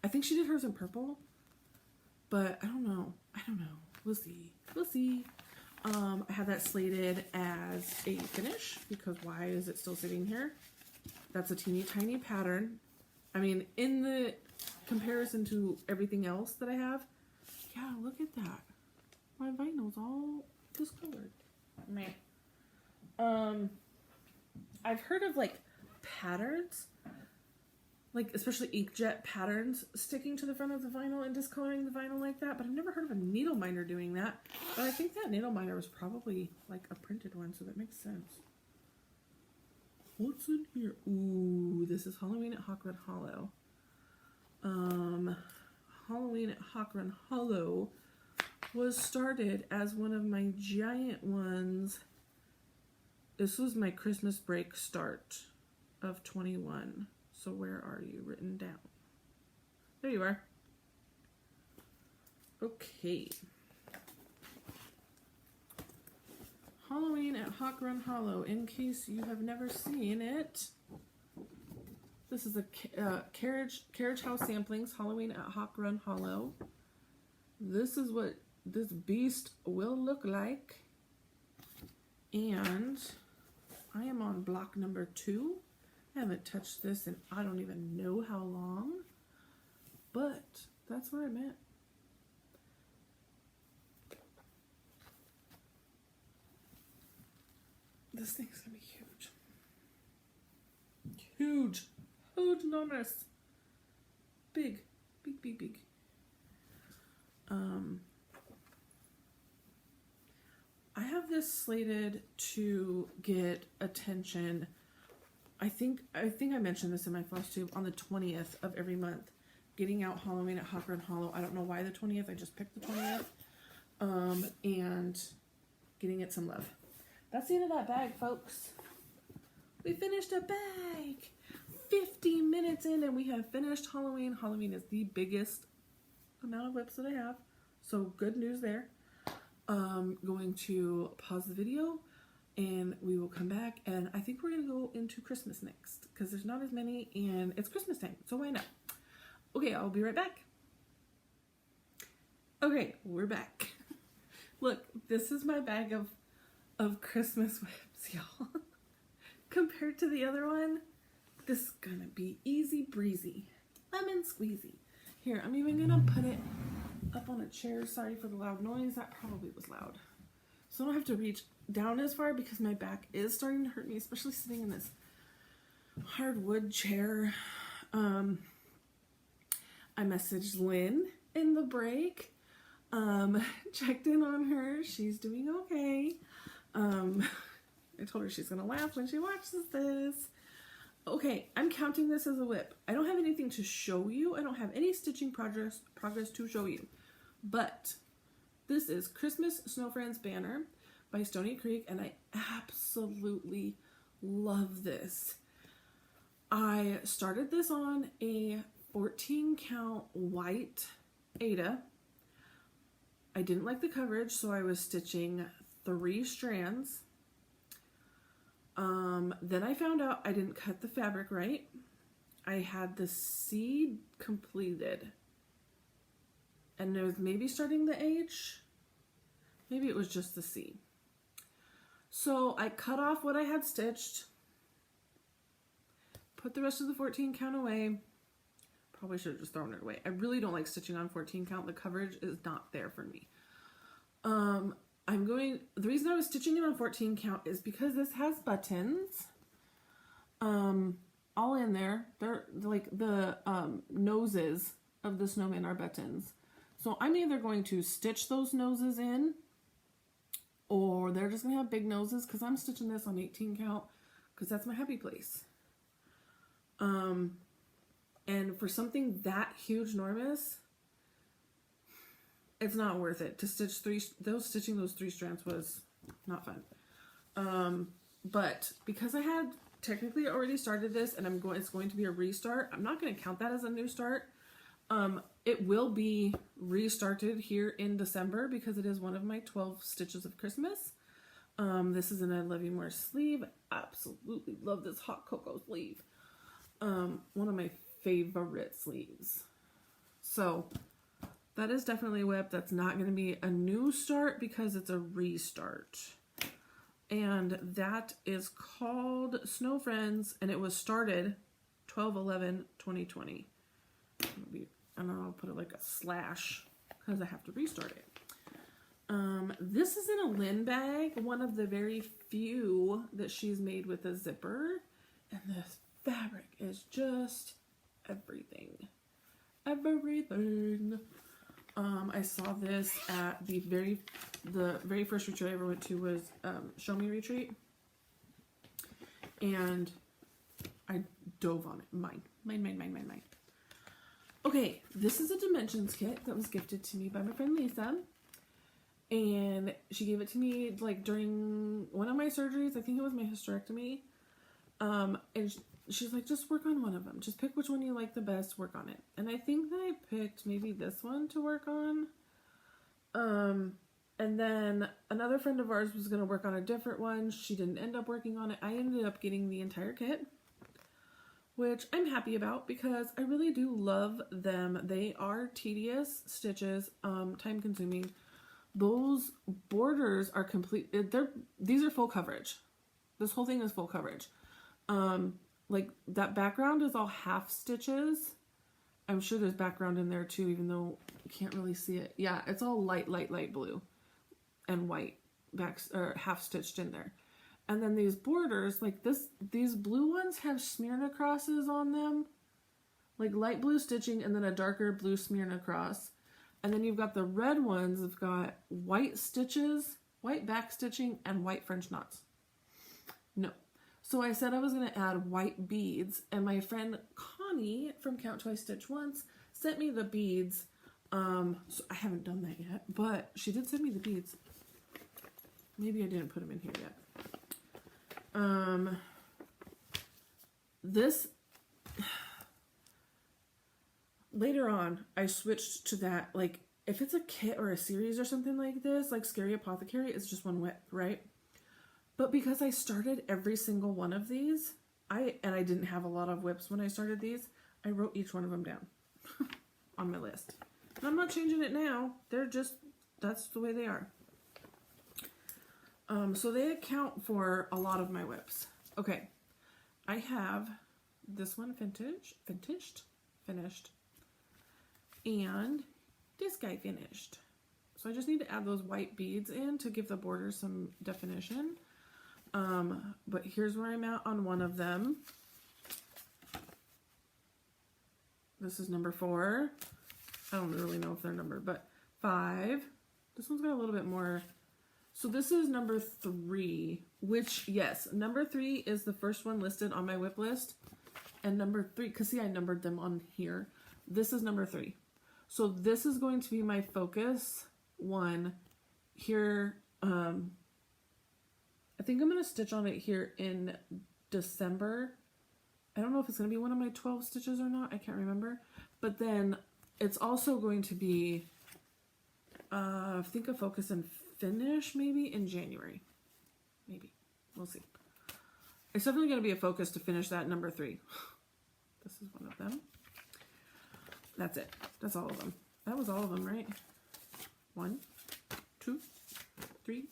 I think she did hers in purple, but I don't know. We'll see. I have that slated as a finish because why is it still sitting here? That's a teeny tiny pattern. I mean, in the comparison to everything else that I have, yeah, look at that. My vinyl's all discolored. Man. I've heard of like patterns, like especially inkjet patterns sticking to the front of the vinyl and discoloring the vinyl like that, but I've never heard of a needle minder doing that. But I think that needle minder was probably like a printed one, so that makes sense. What's in here? Ooh, this is Halloween at Hawk Run Hollow. Halloween at Hawk Run Hollow was started as one of my giant ones. This was my Christmas break start of 21. So where are you written down? There you are. Okay. Halloween at Hawk Run Hollow. In case you have never seen it, this is a carriage house samplings. Halloween at Hawk Run Hollow. This is what this beast will look like, and I am on block number 2. I haven't touched this in I don't even know how long, but that's where I'm at. This thing's gonna be huge. Huge. Huge, enormous. Big. Big, big, big. I have this slated to get attention. I think I mentioned this in my flash tube on the 20th of every month. Getting out Halloween at Hawk Run Hollow. I don't know why the 20th. I just picked the 20th. And getting it some love. that's the end of that bag, folks. We finished a bag. 50 minutes in and we have finished Halloween. Halloween is the biggest amount of whips that I have. So good news there. Going to pause the video and we will come back, and I think we're going to go into Christmas next because there's not as many and it's Christmas time, so why not? Okay, I'll be right back. Okay, we're back. Look, this is my bag of Christmas whips, y'all. Compared to the other one, this is going to be easy breezy, lemon squeezy. Here, I'm even going to put it up on a chair. Sorry for the loud noise. That probably was loud. So I don't have to reach down as far because my back is starting to hurt me, especially sitting in this hardwood chair. I messaged Lynn in the break. Checked in on her. She's doing okay. I told her she's going to laugh when she watches this. Okay, I'm counting this as a whip. I don't have anything to show you. I don't have any stitching progress to show you. But this is Christmas Snow Friends banner by Stony Creek, and I absolutely love this. I started this on a 14 count white Aida. I didn't like the coverage, so I was stitching 3 strands. Then I found out I didn't cut the fabric right. I had the C completed. And I was maybe starting the H. Maybe it was just the C. So I cut off what I had stitched. Put the rest of the 14 count away. Probably should have just thrown it away. I really don't like stitching on 14 count. The coverage is not there for me. The reason I was stitching it on 14 count is because this has buttons. All in there. They're like the noses of the snowman are buttons. So I'm either going to stitch those noses in, or they're just going to have big noses because I'm stitching this on 18 count because that's my happy place. And for something that huge, enormous, it's not worth it to stitch stitching those 3 strands was not fun. But because I had technically already started this and it's going to be a restart, I'm not going to count that as a new start. It will be restarted here in December because it is one of my 12 stitches of Christmas. This is an I Love You More sleeve. Absolutely love this hot cocoa sleeve. One of my favorite sleeves. So that is definitely a whip. That's not going to be a new start because it's a restart. And that is called Snow Friends, and it was started 12/11/2020. And I'll put it like a slash because I have to restart it. This is in a Lynn bag, one of the very few that she's made with a zipper, and this fabric is just everything. Everything. I saw this at the very first retreat I ever went to was Show Me Retreat, and I dove on it. Mine. Okay, this is a dimensions kit that was gifted to me by my friend Lisa, and she gave it to me like during one of my surgeries. I think it was my hysterectomy. And she's like, just work on one of them. Just pick which one you like the best, work on it. And I think that I picked maybe this one to work on. And then another friend of ours was going to work on a different one. She didn't end up working on it. I ended up getting the entire kit, which I'm happy about because I really do love them. They are tedious stitches, time consuming. Those borders are complete. These are full coverage. This whole thing is full coverage. Like that background is all half stitches. I'm sure there's background in there too, even though you can't really see it. Yeah, it's all light blue and white half stitched in there. And then these borders, like these blue ones have Smyrna crosses on them, like light blue stitching and then a darker blue Smyrna cross. And then you've got the red ones have got white stitches, white back stitching, and white French knots. No. So I said I was going to add white beads, and my friend Connie from Count Twice Stitch Once sent me the beads. So I haven't done that yet, but she did send me the beads. Maybe I didn't put them in here yet. This, later on, I switched to that, like, if it's a kit or a series or something like this, like Scary Apothecary, it's just one whip, right? But because I started every single one of these, I didn't have a lot of whips when I started these, I wrote each one of them down on my list. And I'm not changing it now. They're just, that's the way they are. So they account for a lot of my whips. Okay, I have this one finished, and this guy finished. So I just need to add those white beads in to give the border some definition. But here's where I'm at on one of them. This is number 4. I don't really know if they're numbered, but 5. This one's got a little bit more. So this is number 3, which, yes, number 3 is the first one listed on my whip list. And number 3, because see, I numbered them on here. This is number 3. So this is going to be my focus one here. I think I'm going to stitch on it here in December. I don't know if it's going to be one of my 12 stitches or not. I can't remember. But then it's also going to be, I think, a focus and finish maybe in January. Maybe. We'll see. It's definitely going to be a focus to finish that number 3. This is one of them. That's it. That's all of them. That was all of them, right? 1, 2, 3,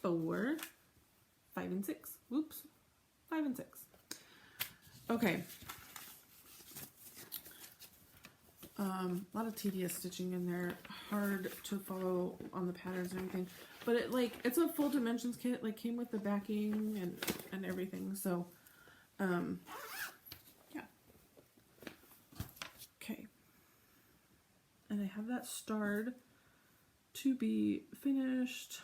4, 5, and 6. Whoops. 5 and 6. Okay. A lot of tedious stitching in there. Hard to follow on the patterns and everything. But it, like, it's a full dimensions kit. Like, came with the backing and everything. So, yeah. Okay. And I have that starred to be finished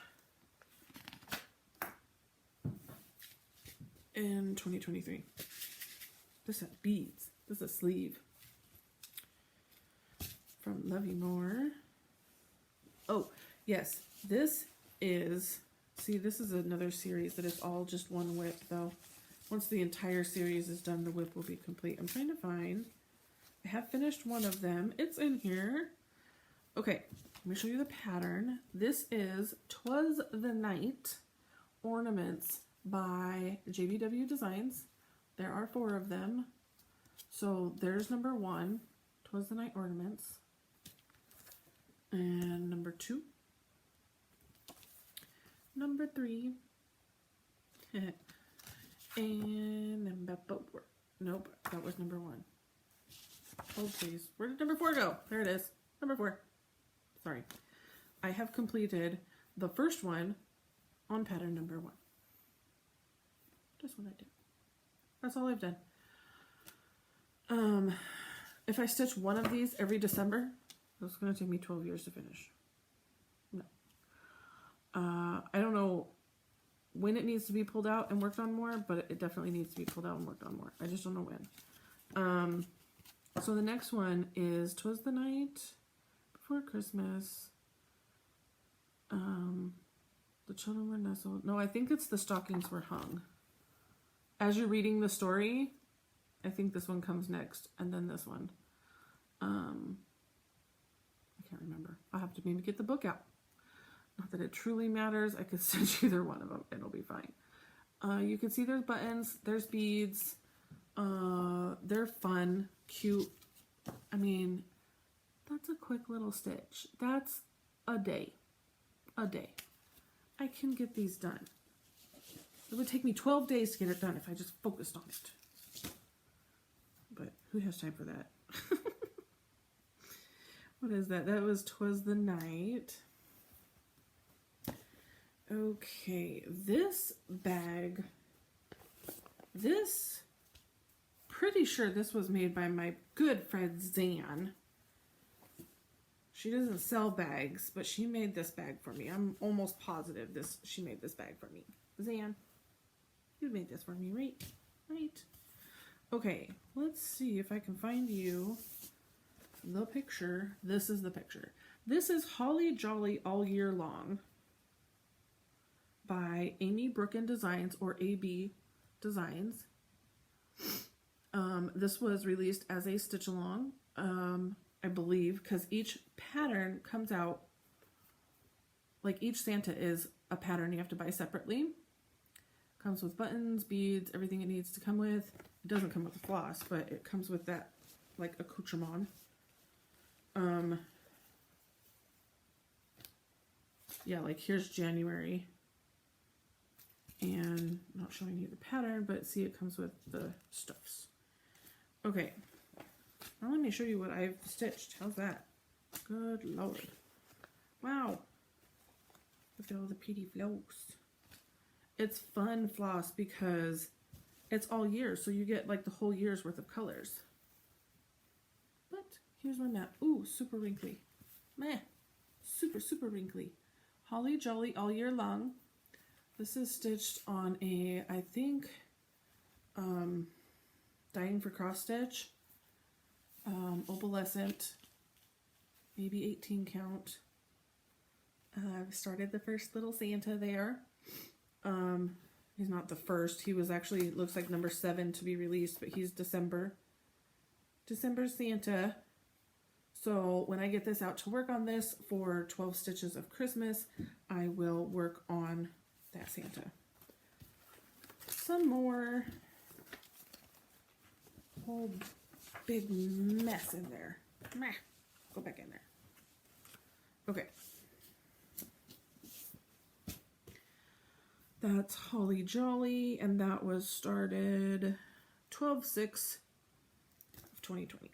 in 2023. This has beads. This is a sleeve from Love You More. Oh, yes. This is, see, this is another series that is all just one whip, though. Once the entire series is done, the whip will be complete. I'm trying to find, I have finished one of them. It's in here. Okay, let me show you the pattern. This is 'Twas the Night ornaments by JVW Designs. There are 4 of them. So there's number 1, 'Twas the Night ornaments. And number 2. Number 3. And number 4. Nope, that was number 1. Oh, please. Where did number 4 go? There it is. Number 4. Sorry. I have completed the first one on pattern number 1. Just what I did. That's all I've done. If I stitch one of these every December, it's going to take me 12 years to finish. No. I don't know when it needs to be pulled out and worked on more, but it definitely needs to be pulled out and worked on more. I just don't know when. So the next one is 'Twas the Night Before Christmas. The children were nestled. No, I think it's the stockings were hung. As you're reading the story, I think this one comes next, and then this one. I can't remember. I'll have to maybe get the book out. Not that it truly matters. I could stitch either one of them. It'll be fine. You can see there's buttons. There's beads. They're fun, cute. I mean, that's a quick little stitch. That's a day. A day. I can get these done. It would take me 12 days to get it done if I just focused on it. But who has time for that? What is that? That was 'Twas the Night. Okay, this bag, pretty sure this was made by my good friend Zan. She doesn't sell bags, but she made this bag for me. I'm almost positive she made this bag for me. Zan, you made this for me, right? Right. Okay, let's see if I can find you the picture. This is the picture. This is Holly Jolly All Year Long by Amy Brooken Designs, or AB Designs. This was released as a stitch along, I believe, because each pattern comes out, like each Santa is a pattern you have to buy separately. Comes with buttons, beads, everything it needs to come with. It doesn't come with the floss, but it comes with that, like, accoutrement. Yeah, like here's January. And I'm not showing you the pattern, but see, it comes with the stuffs. Okay, now let me show you what I've stitched. How's that? Good Lord. Wow. Look at all the pretty flows. It's fun floss because it's all year, so you get like the whole year's worth of colors. But here's my map. Ooh, super wrinkly. Meh. Super, super wrinkly. Holly Jolly all year long. This is stitched on a, I think, Dying for Cross Stitch, opalescent, maybe 18 count. I've started the first little Santa there. He's not the first. He was actually, looks like number 7 to be released, but he's December Santa. So when I get this out to work on this for 12 stitches of Christmas, I will work on that Santa. Some more. Whole big mess in there. Meh. Go back in there. Okay. That's Holly Jolly, and that was started 12/6 of 2020.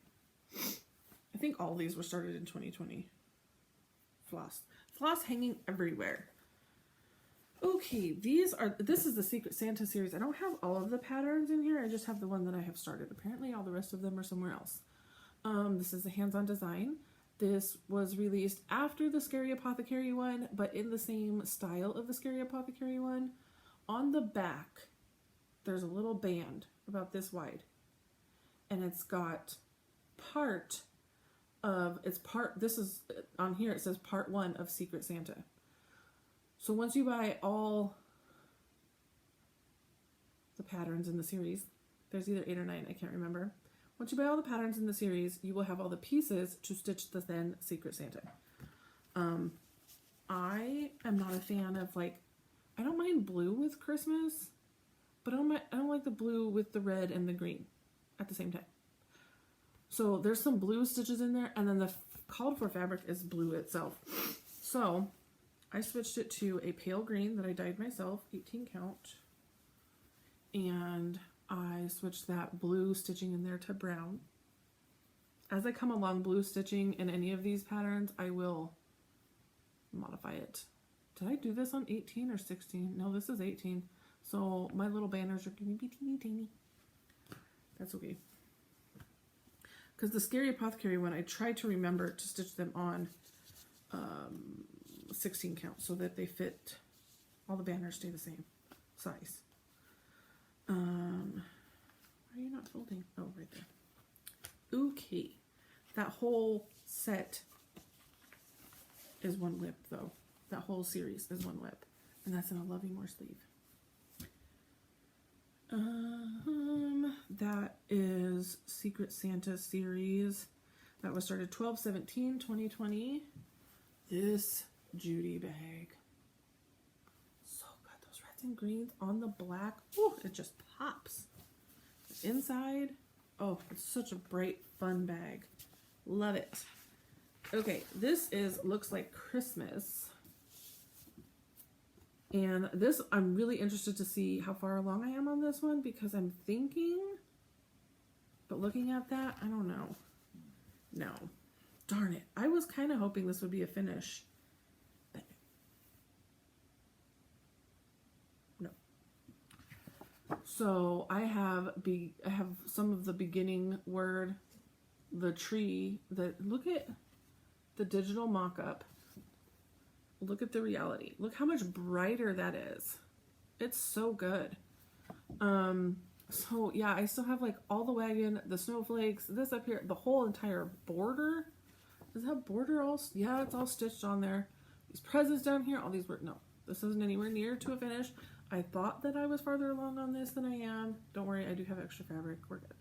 I think all these were started in 2020. Floss hanging everywhere. Okay, this is the Secret Santa series. I don't have all of the patterns in here. I just have the one that I have started. Apparently all the rest of them are somewhere else. This is a hands-on design. This was released after the Scary Apothecary one, but in the same style of the Scary Apothecary one. On the back, there's a little band about this wide. And it's got this is, on here it says part 1 of Secret Santa. So once you buy all the patterns in the series, there's either 8 or 9, I can't remember. Once you buy all the patterns in the series, you will have all the pieces to stitch the then Secret Santa. I am not a fan of, like, I don't mind blue with Christmas, but I don't like the blue with the red and the green at the same time. So there's some blue stitches in there, and then the called for fabric is blue itself. So I switched it to a pale green that I dyed myself, 18 count. And I switched that blue stitching in there to brown. As I come along blue stitching in any of these patterns, I will modify it. Did I do this on 18 or 16? No, this is 18. So my little banners are going to be teeny tiny. That's okay. Because the Scary Apothecary one, I tried to remember to stitch them on 16 count so that they fit, all the banners stay the same size. Why are you not folding? Oh, right there. Okay. That whole set is one whip, though. That whole series is one whip. And that's in a Love You More sleeve. That is Secret Santa series. That was started 12/17/2020. This Judy bag. So good. Those reds and greens on the black. Ooh, it just pops. Inside. Oh, it's such a bright, fun bag. Love it. Okay, this looks like Christmas. And this, I'm really interested to see how far along I am on this one, because I'm thinking, but looking at that, I don't know. No. Darn it. I was kind of hoping this would be a finish. But no. So I have some of the beginning word, the tree, look at the digital mock-up. Look at the reality. Look how much brighter that is. It's so good. So yeah, I still have like all the wagon, the snowflakes, this up here, the whole entire border. Is that border all? Yeah, it's all stitched on there. These presents down here, all these were, no. This isn't anywhere near to a finish. I thought that I was farther along on this than I am. Don't worry, I do have extra fabric. We're good.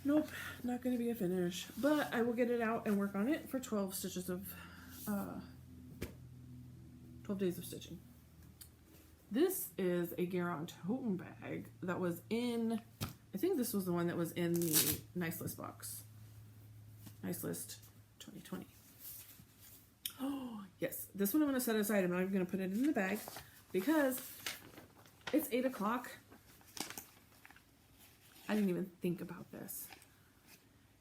Nope, not going to be a finish. But I will get it out and work on it for 12 stitches of... 12 days of stitching. This is a Garon tote bag that was in... I think this was the one that was in the Nice List box. Nice List 2020. Oh, yes. This one I'm going to set aside. I'm not even going to put it in the bag because it's 8 o'clock. I didn't even think about this.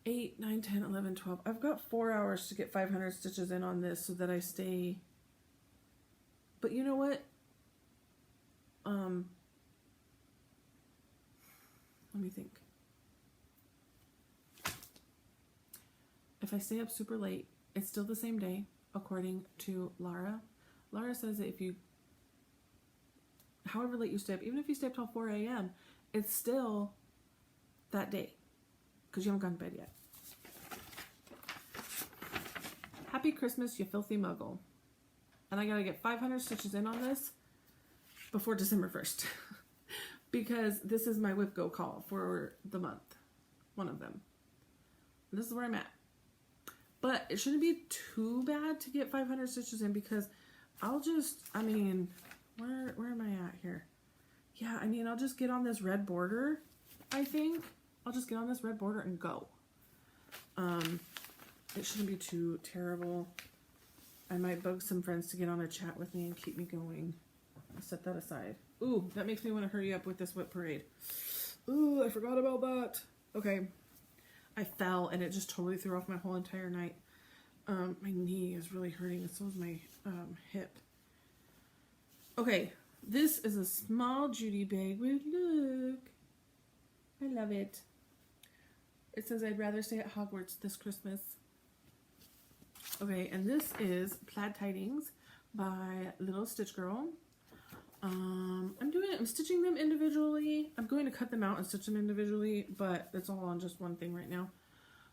8, 9, 10, 11, 12. I've got 4 hours to get 500 stitches in on this so that I stay... But you know what? Let me think. If I stay up super late, it's still the same day, according to Lara. Lara says that if you, however late you stay up, even if you stay up till 4 a.m., it's still that day, because you haven't gone to bed yet. Happy Christmas, you filthy muggle. And I gotta get 500 stitches in on this before December 1st. Because this is my Whip Go call for the month. One of them. This is where I'm at. But it shouldn't be too bad to get 500 stitches in because I'll just, I mean, where am I at here? Yeah, I mean, I'll just get on this red border, I think. I'll just get on this red border and go. It shouldn't be too terrible. I might bug some friends to get on a chat with me and keep me going. I'll set that aside. Ooh, that makes me want to hurry up with this Wip Parade. Ooh, I forgot about that. Okay. I fell and it just totally threw off my whole entire night. My knee is really hurting and so is my hip. Okay, this is a small Judy bag. Look. I love it. It says I'd rather stay at Hogwarts this Christmas. Okay, and this is Plaid Tidings by Little Stitch Girl. I'm stitching them individually. I'm going to cut them out and stitch them individually, but it's all on just one thing right now.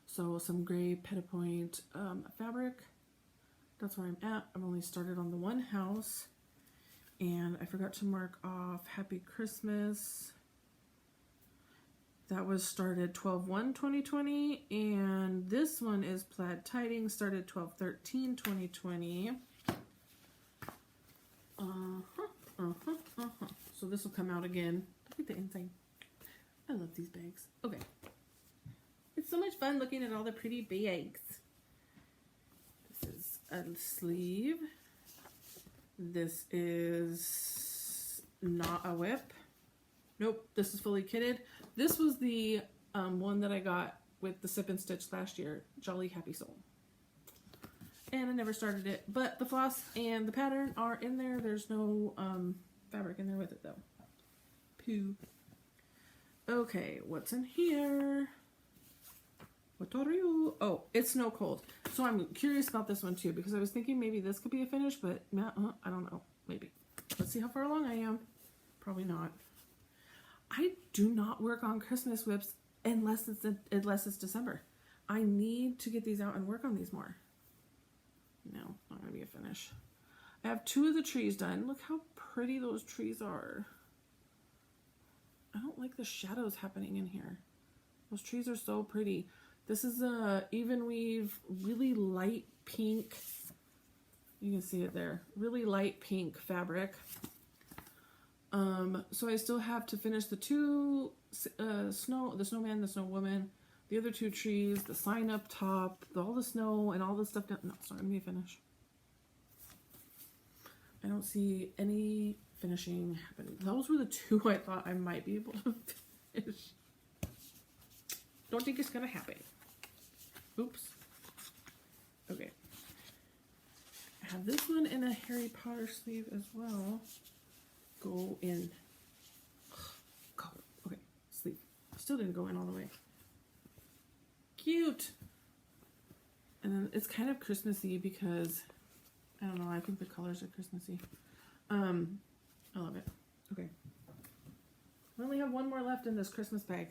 So some gray Petit-Point fabric. That's where I'm at. I've only started on the one house, and I forgot to mark off Happy Christmas. That was started 12/1/2020, and this one is Plaid Tidings, started 12/13/2020. So this will come out again. Look at the inside. I love these bags. Okay. It's so much fun looking at all the pretty bags. This is a sleeve. This is not a whip. Nope, this is fully kitted. This was the one that I got with the Sip and Stitch last year, Jolly Happy Soul. And I never started it, but the floss and the pattern are in there. There's no fabric in there with it though. Poo. Okay, what's in here? What are you? Oh, it's Snow Cold. So I'm curious about this one too, because I was thinking maybe this could be a finish, but I don't know. Maybe. Let's see how far along I am. Probably not. I do not work on Christmas whips unless it's December. I need to get these out and work on these more. No, not gonna be a finish. I have 2 of the trees done. Look how pretty those trees are. I don't like the shadows happening in here. Those trees are so pretty. This is a even weave, really light pink. You can see it there. Really light pink fabric. So I still have to finish the 2 the snowman, the snow woman, the other 2 trees, the sign up top, all the snow and all the stuff down. No, it's not gonna be a finish. I don't see any finishing happening. Those were the 2 I thought I might be able to finish. Don't think it's gonna happen. Oops. Okay. I have this one in a Harry Potter sleeve as well. Go in. Go. Okay, sleeve. Still didn't go in all the way. Cute. And then it's kind of Christmassy because, I don't know, I think the colors are Christmassy. I love it. Okay. We only have 1 more left in this Christmas bag.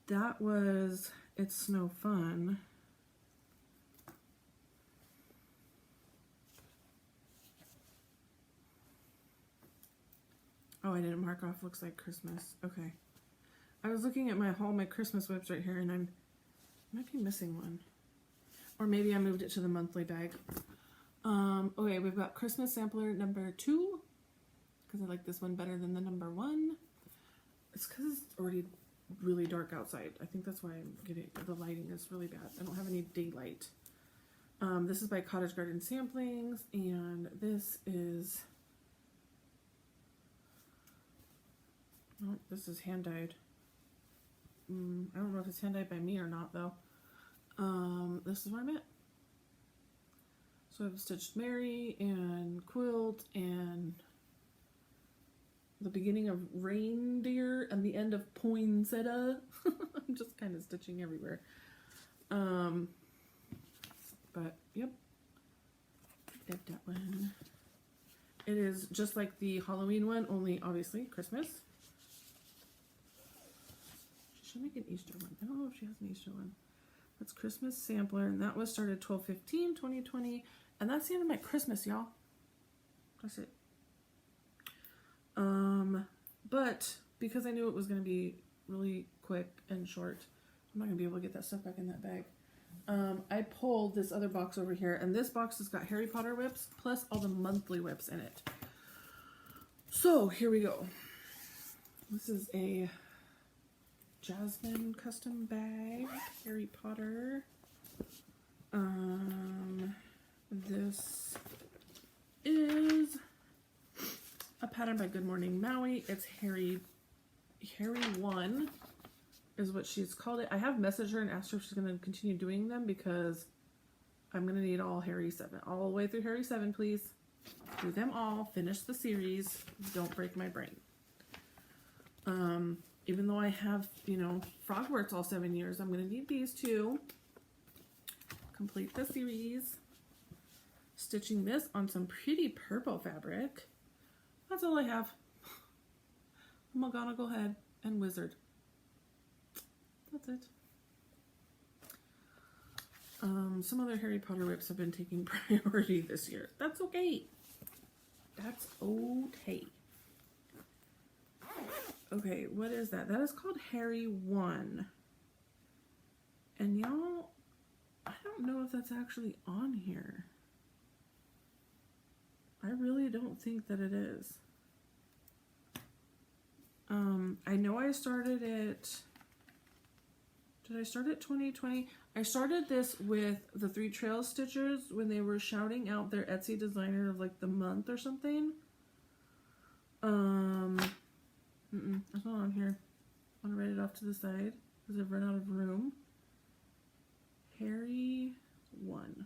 That was It's Snow Fun. Oh, I didn't mark off. Looks like Christmas. Okay. I was looking at all my Christmas whips right here, and I might be missing one. Or maybe I moved it to the monthly bag. Okay, we've got Christmas sampler number 2, because I like this one better than the number 1. It's because it's already really dark outside. I think that's why I'm getting, the lighting is really bad. I don't have any daylight. This is by Cottage Garden Samplings, and this is, oh, this is hand dyed. I don't know if it's hand dyed by me or not though. This is where I'm at. So I've stitched Mary and Quilt and the beginning of Reindeer and the end of Poinsettia. I'm just kind of stitching everywhere. But yep, that one. It is just like the Halloween one, only obviously Christmas. She should make an Easter one. I don't know if she has an Easter one. That's Christmas sampler, and that was started 12/15/2020, and that's the end of my Christmas, y'all. That's it. But because I knew it was going to be really quick and short, I'm not going to be able to get that stuff back in that bag. I pulled this other box over here, and this box has got Harry Potter whips plus all the monthly whips in it. So here we go. This is a Jasmine custom bag, Harry Potter. This is a pattern by Good Morning Maui. It's Harry 1 is what she's called it. I have messaged her and asked her if she's going to continue doing them because I'm going to need all Harry 7. All the way through Harry 7, please. Do them all. Finish the series. Don't break my brain. Even though I have, you know, Frogworks all 7 years, I'm going to need these too. Complete the series. Stitching this on some pretty purple fabric. That's all I have. McGonagall head and wizard. That's it. Some other Harry Potter whips have been taking priority this year. That's okay. That's okay. Okay, what is that? That is called Harry 1. And y'all, I don't know if that's actually on here. I really don't think that it is. I know I started it. Did I start it 2020? I started this with the 3 Trail Stitchers when they were shouting out their Etsy designer of like the month or something. It's not on here. I want to write it off to the side because I've run out of room. Harry 1.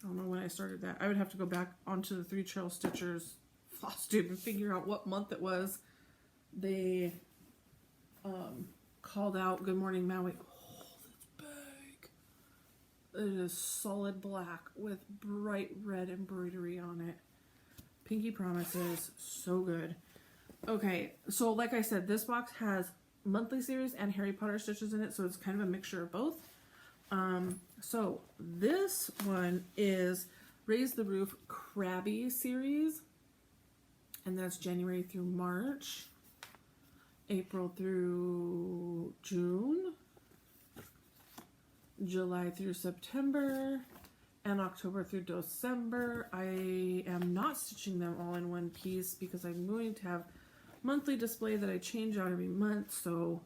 I don't know when I started that. I would have to go back onto the 3 Trail Stitchers floss tube and figure out what month it was. They called out Good Morning Maui. Oh, that's big. It is solid black with bright red embroidery on it. Pinky Promises. So good. Okay, so like I said, this box has monthly series and Harry Potter stitches in it, so it's kind of a mixture of both. So this one is Raise the Roof Krabby series, and that's January through March, April through June, July through September, and October through December. I am not stitching them all in one piece because I'm going to have monthly display that I change out every month, so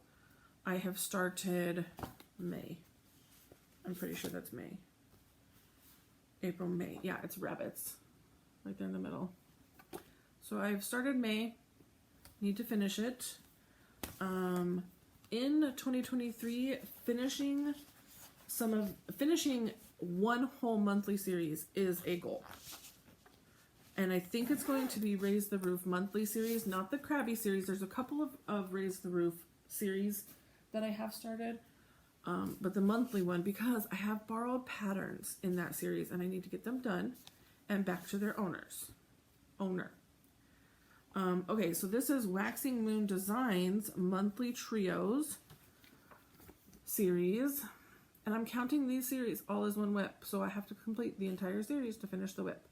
I have started May. I'm pretty sure that's May. April, May. Yeah, it's rabbits. Right there in the middle. So I've started May. Need to finish it. In 2023, finishing one whole monthly series is a goal. And I think it's going to be Raise the Roof monthly series, not the Krabby series. There's a couple of Raise the Roof series that I have started. But the monthly one, because I have borrowed patterns in that series and I need to get them done and back to their owner. Okay, so this is Waxing Moon Designs monthly trios series, and I'm counting these series all as one whip, so I have to complete the entire series to finish the whip.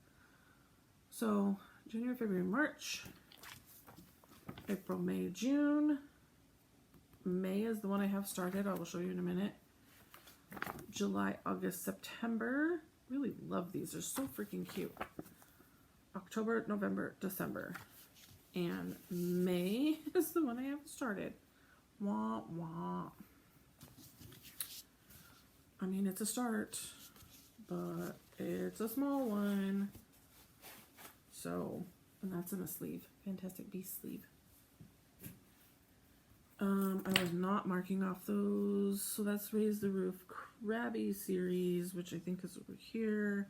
So January, February, March, April, May, June. May is the one I have started. I will show you in a minute. July, August, September. Really love these. They're so freaking cute. October, November, December. And May is the one I haven't started. Wah, wah. I mean, it's a start, but it's a small one. So, and that's in a sleeve. Fantastic Beast sleeve. I was not marking off those. So that's Raise the Roof Krabby series, which I think is over here.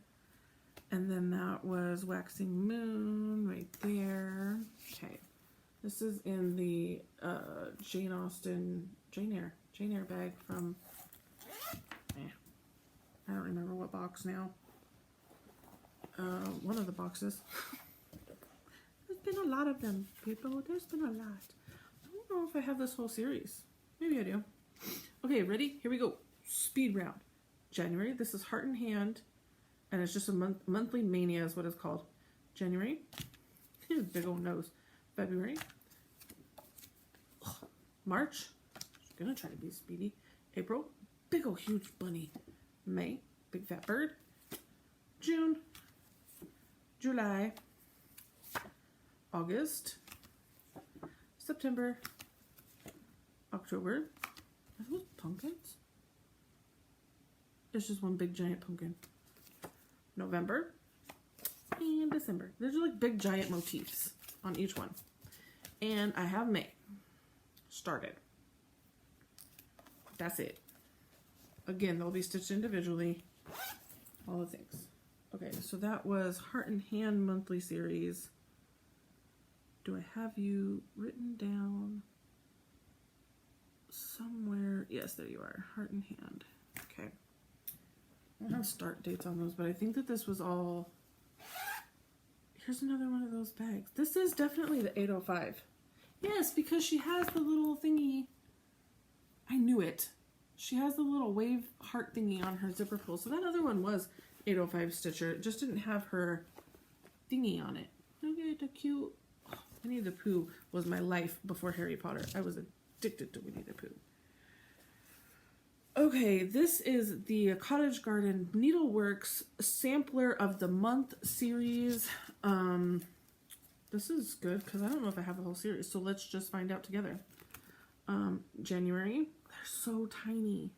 And then that was Waxing Moon right there. Okay. This is in the Jane Eyre bag from, I don't remember what box now. One of the boxes. There's been a lot of them, people. There's been a lot. I don't know if I have this whole series. Maybe I do. Okay, ready? Here we go. Speed round. January. This is Heart and Hand. And it's just a monthly mania is what it's called. January. Big old nose. February. March. Just gonna try to be speedy. April. Big old huge bunny. May. Big fat bird. June. July. August. September. October. Are those pumpkins? It's just one big giant pumpkin. November. And December. There's like big giant motifs on each one. And I have May. Started. That's it. Again, they'll be stitched individually. All the things. Okay, so that was Heart and Hand monthly series. Do I have you written down somewhere? Yes, there you are. Heart and Hand. Okay. I don't have start dates on those, but I think that this was all... Here's another one of those bags. This is definitely the 805. Yes, because she has the little thingy. I knew it. She has the little wave heart thingy on her zipper pull. So that other one was 805 Stitcher. It just didn't have her thingy on it. Look at the cute... Oh, Winnie the Pooh was my life before Harry Potter. I was addicted to Winnie the Pooh. Okay, this is the Cottage Garden Needleworks Sampler of the Month series. This is good because I don't know if I have the whole series, so let's just find out together. January, they're so tiny.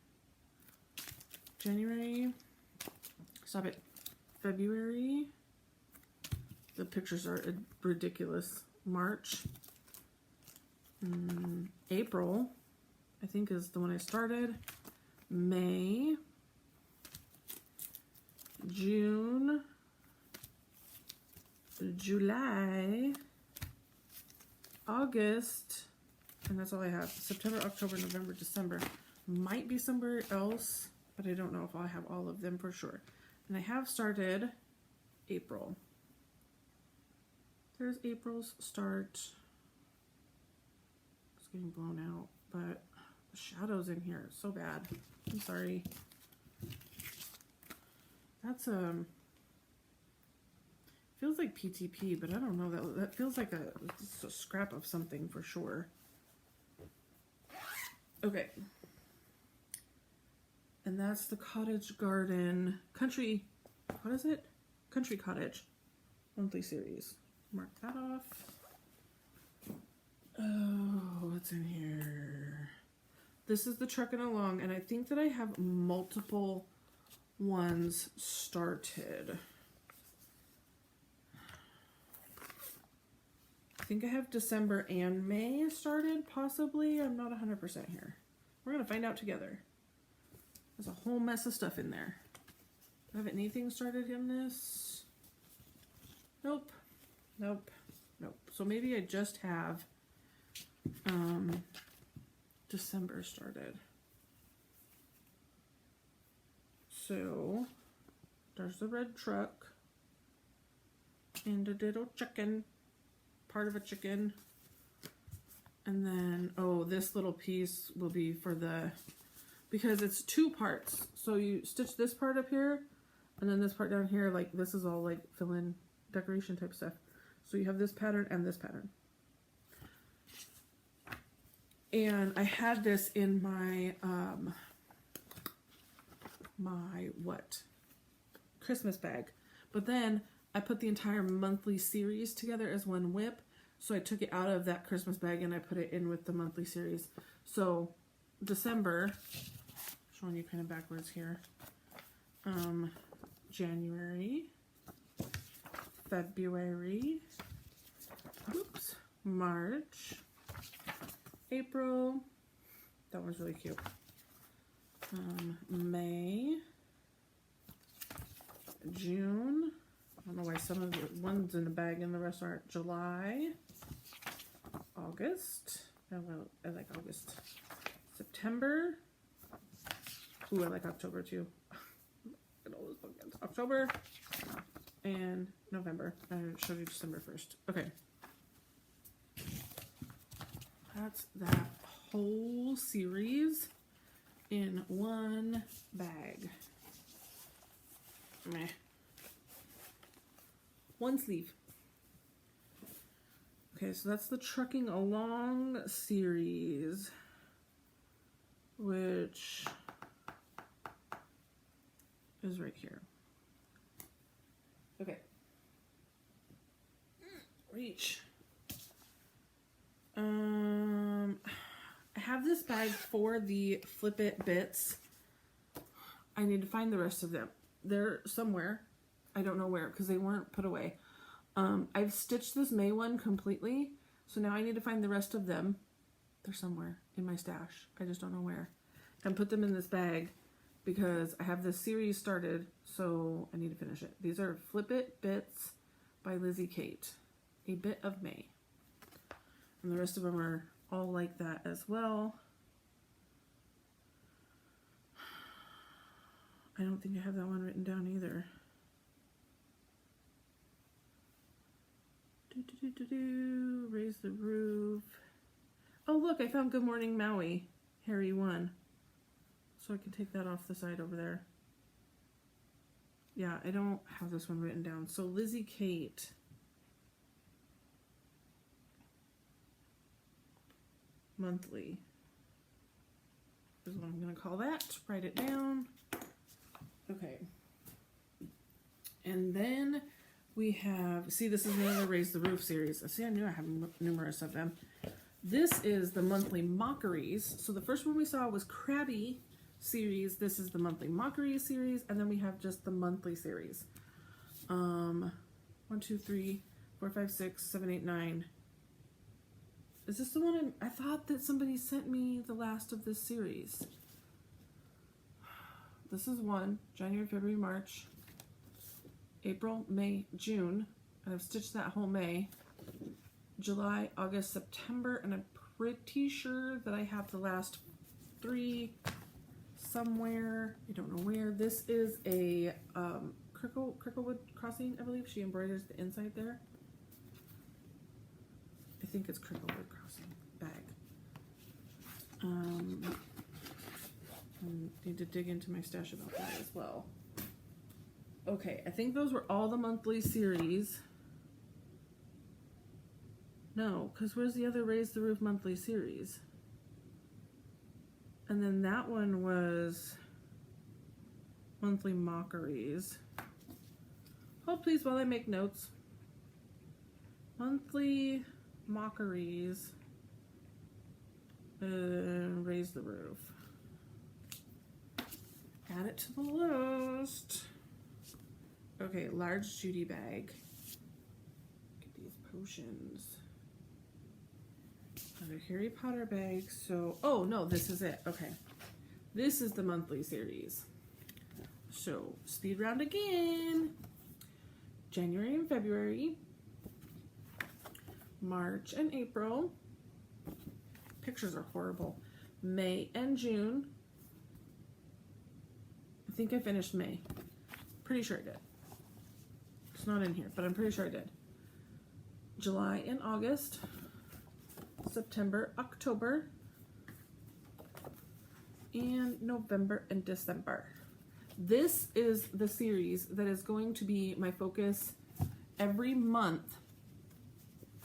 January, stop it. February, the pictures are ridiculous. March, April, I think is the one I started. May, June, July, August, and that's all I have. September, October, November, December. Might be somewhere else, but I don't know if I'll have all of them for sure. And I have started April. There's April's start. It's getting blown out, but the shadows in here are so bad. I'm sorry. That's feels like PTP, but I don't know. That feels like a scrap of something for sure. Okay. And that's the Cottage Garden Country. What is it? Country Cottage monthly series. Mark that off. Oh, what's in here? This is the Truckin' Along, and I think that I have multiple ones started. I think I have December and May started, possibly. I'm not 100% here. We're going to find out together. There's a whole mess of stuff in there. Do I have anything started in this? Nope. Nope. Nope. So maybe I just have December started. So there's the red truck and a little chicken, part of a chicken. And then, oh, this little piece will be for the, because it's two parts. So you stitch this part up here and then this part down here, like this is all like fill-in decoration type stuff. So you have this pattern and this pattern. And I had this in my, Christmas bag. But then I put the entire monthly series together as one whip. So I took it out of that Christmas bag and I put it in with the monthly series. So December, showing you kind of backwards here, January, February, March, April, that one's really cute, May, June, I don't know why some of the ones in the bag and the rest aren't, July, August, I like August, September, ooh, I like October too, October, and November. I showed you December first. Okay. That's that whole series in one bag. Meh. One sleeve. Okay, so that's the Trucking Along series, which is right here. Okay. Reach. I have this bag for the Flip It bits. I need to find the rest of them. They're somewhere. I don't know where because they weren't put away. I've stitched this May one completely, so now I need to find the rest of them. They're somewhere in my stash. I just don't know where. And put them in this bag because I have this series started, so I need to finish it. These are Flip It Bits by Lizzie Kate. A Bit of May. And the rest of them are all like that as well. I don't think I have that one written down either. Raise the Roof. Oh look, I found Good Morning Maui, Harry 1. So I can take that off the side over there. Yeah, I don't have this one written down. So Lizzie Kate. Monthly is what I'm going to call that. Write it down. Okay. And then we have, see, this is another Raise the Roof series. See, I knew I have numerous of them. This is the monthly Mockeries. So the first one we saw was Krabby series. This is the monthly Mockeries series. And then we have just the monthly series. 1, 2, 3, 4, 5, 6, 7, 8, 9. Is this the one I thought that somebody sent me the last of this series. This is one, January, February, March, April, May, June. And I've stitched that whole May. July, August, September, and I'm pretty sure that I have the last 3 somewhere. I don't know where. This is a Cricklewood Crossing, I believe. She embroiders the inside there. I think it's Cricklewood Crossing bag. I need to dig into my stash about that as well. Okay, I think those were all the monthly series. No, because where's the other Raise the Roof monthly series? And then that one was monthly Mockeries. Hold please while I make notes. Monthly Mockeries. Raise the Roof. Add it to the list. Okay, large Judy bag. Get these potions. Another Harry Potter bag. So, oh no, this is it. Okay. This is the monthly series. So, speed round again. January and February. March and April. Pictures are horrible. May and June. I think I finished May. Pretty sure I did. It's not in here, but I'm pretty sure I did. July and August. September, October. And November and December. This is the series that is going to be my focus every month.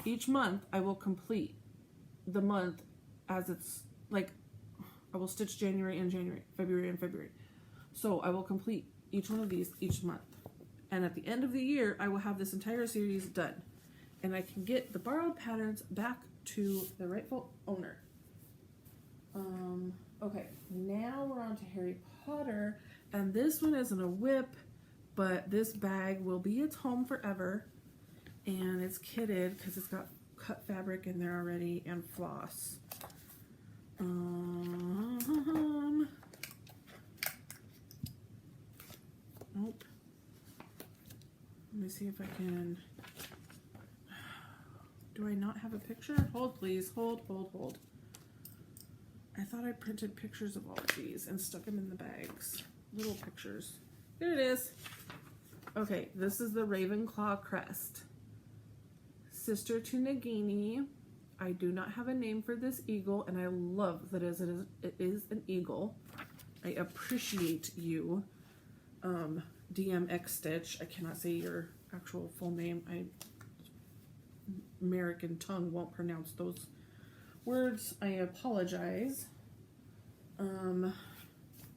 Each month I will complete the month as it's like, I will stitch January and January, February and February. So I will complete each one of these each month. And at the end of the year, I will have this entire series done. And I can get the borrowed patterns back to the rightful owner. Okay, now we're on to Harry Potter. And this one isn't a whip, but this bag will be its home forever. And it's kitted because it's got cut fabric in there already and floss. Nope. Let me see if I can. Do I not have a picture? Hold, please. Hold. I thought I printed pictures of all of these and stuck them in the bags. Little pictures. There it is. Okay, this is the Ravenclaw crest. Sister to Nagini. I do not have a name for this eagle, and I love that it is an eagle. I appreciate you, DMX Stitch. I cannot say your actual full name. American tongue won't pronounce those words. I apologize. I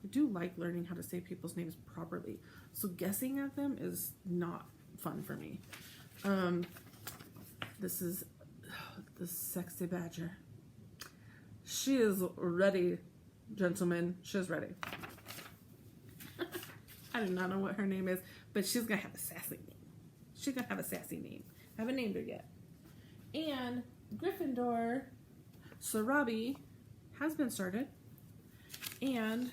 do like learning how to say people's names properly. So guessing at them is not fun for me. This is the sexy badger. She is ready, gentlemen. She's ready. I do not know what her name is, but she's gonna have a sassy name. She's gonna have a sassy name. I haven't named her yet. And Gryffindor, Sarabi, has been started. And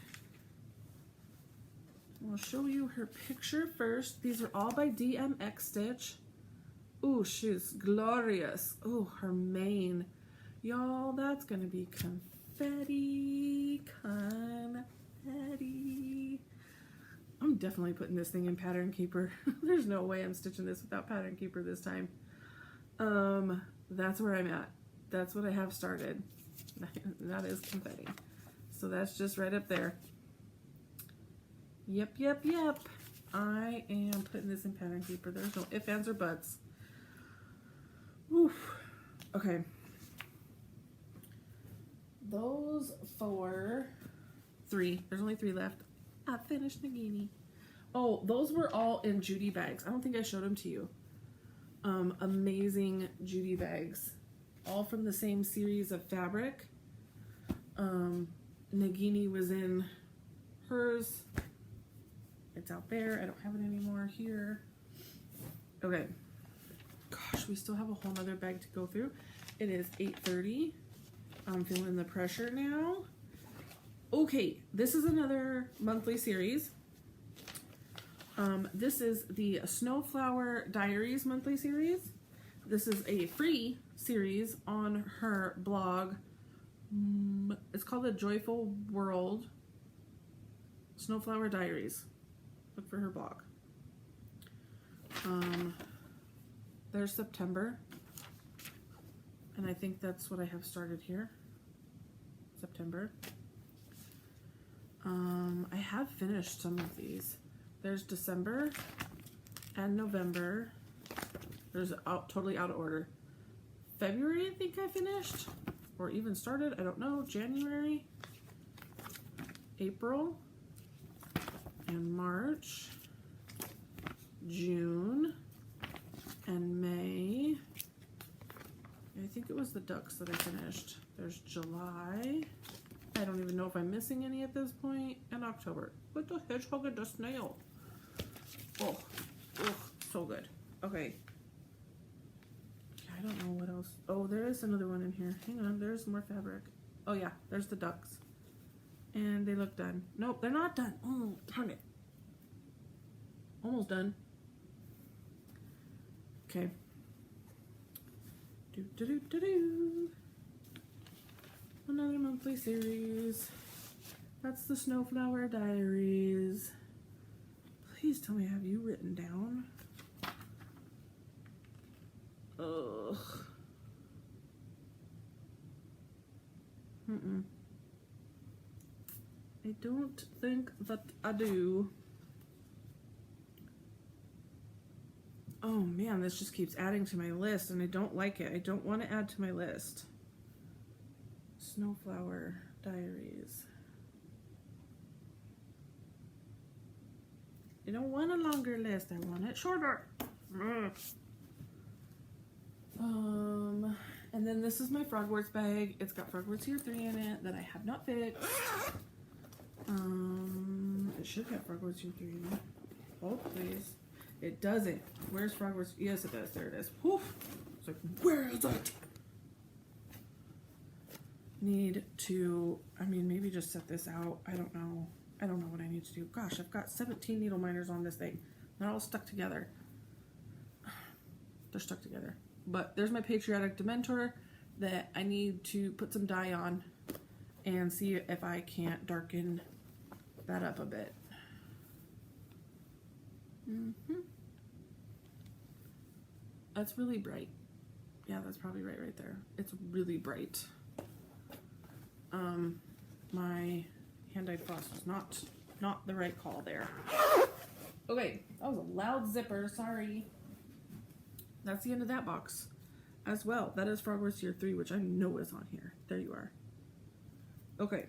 I'll show you her picture first. These are all by DMX Stitch. Ooh, she's glorious. Ooh, her mane. Y'all, that's going to be confetti. Confetti. I'm definitely putting this thing in Pattern Keeper. There's no way I'm stitching this without Pattern Keeper this time. That's where I'm at. That's what I have started. That is confetti. So that's just right up there. Yep. I am putting this in Pattern Keeper. There's no ifs, ands, or buts. Oof. Okay. Those three. There's only 3 left. I finished Nagini. Oh, those were all in Judy bags. I don't think I showed them to you. Amazing Judy bags. All from the same series of fabric. Nagini was in hers. It's out there. I don't have it anymore here. Okay. Gosh, we still have a whole nother bag to go through. It is 8:30. I'm feeling the pressure now. Okay, this is another monthly series. This is the Snowflower Diaries monthly series. This is a free series on her blog. It's called The Joyful World. Snowflower Diaries. Look for her blog. There's September. And I think that's what I have started here. September. I have finished some of these. There's December and November. There's totally out of order. February, I think I finished. Or even started, I don't know. January. April. And March. June. And May. I think it was the ducks that I finished. There's July. I don't even know if I'm missing any at this point. And October. What the hedgehog and the snail? Oh, so good. Okay. I don't know what else. Oh, there is another one in here. Hang on, there's more fabric. Oh yeah, there's the ducks. And they look done. Nope, they're not done. Oh, darn it. Almost done. Okay. Another monthly series. That's the Snowflower Diaries. Please tell me, have you written down? Ugh. I don't think that I do. Oh man, this just keeps adding to my list and I don't like it. I don't want to add to my list. Snowflower Diaries. I don't want a longer list. I want it shorter. And then this is my Frogwarts bag. It's got Frogwarts Year 3 in it that I have not fixed. It should have Frogwarts Year 3 in it. Oh, please. It doesn't. Where's Frogwarts? Yes, it does. There it is. Woof. It's like, where is it? Need to, I mean, maybe just set this out. I don't know. I don't know what I need to do. Gosh, I've got 17 needle miners on this thing. They're all stuck together. They're stuck together. But there's my Patriotic Dementor that I need to put some dye on and see if I can't darken that up a bit. That's really bright. Yeah, that's probably right there. It's really bright. My hand-dyed frost was not the right call there. Okay, that was a loud zipper, sorry. That's the end of that box as well. That is Frogwarts Year 3, which I know is on here. There you are. Okay.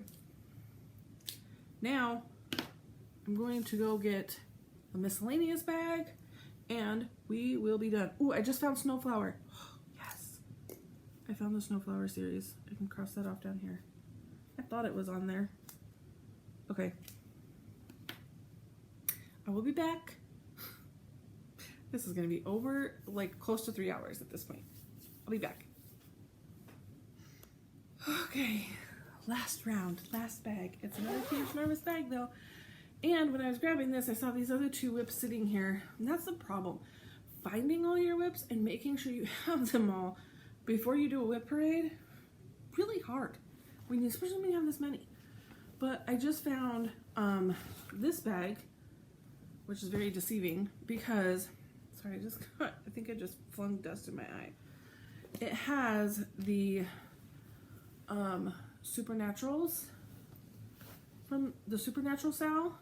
Now, I'm going to go get a miscellaneous bag, and we will be done. Ooh, I just found Snowflower. Yes. I found the Snowflower series. I can cross that off down here. I thought it was on there. Okay. I will be back. This is going to be over, like, close to 3 hours at this point. I'll be back. Okay. Last round. Last bag. It's another huge nervous bag, though. And when I was grabbing this, I saw these other two whips sitting here. And that's the problem. Finding all your whips and making sure you have them all before you do a whip parade, really hard. Especially when you have this many. But I just found this bag, which is very deceiving because, sorry, I think I just flung dust in my eye. It has the Supernaturals from the Supernatural Sal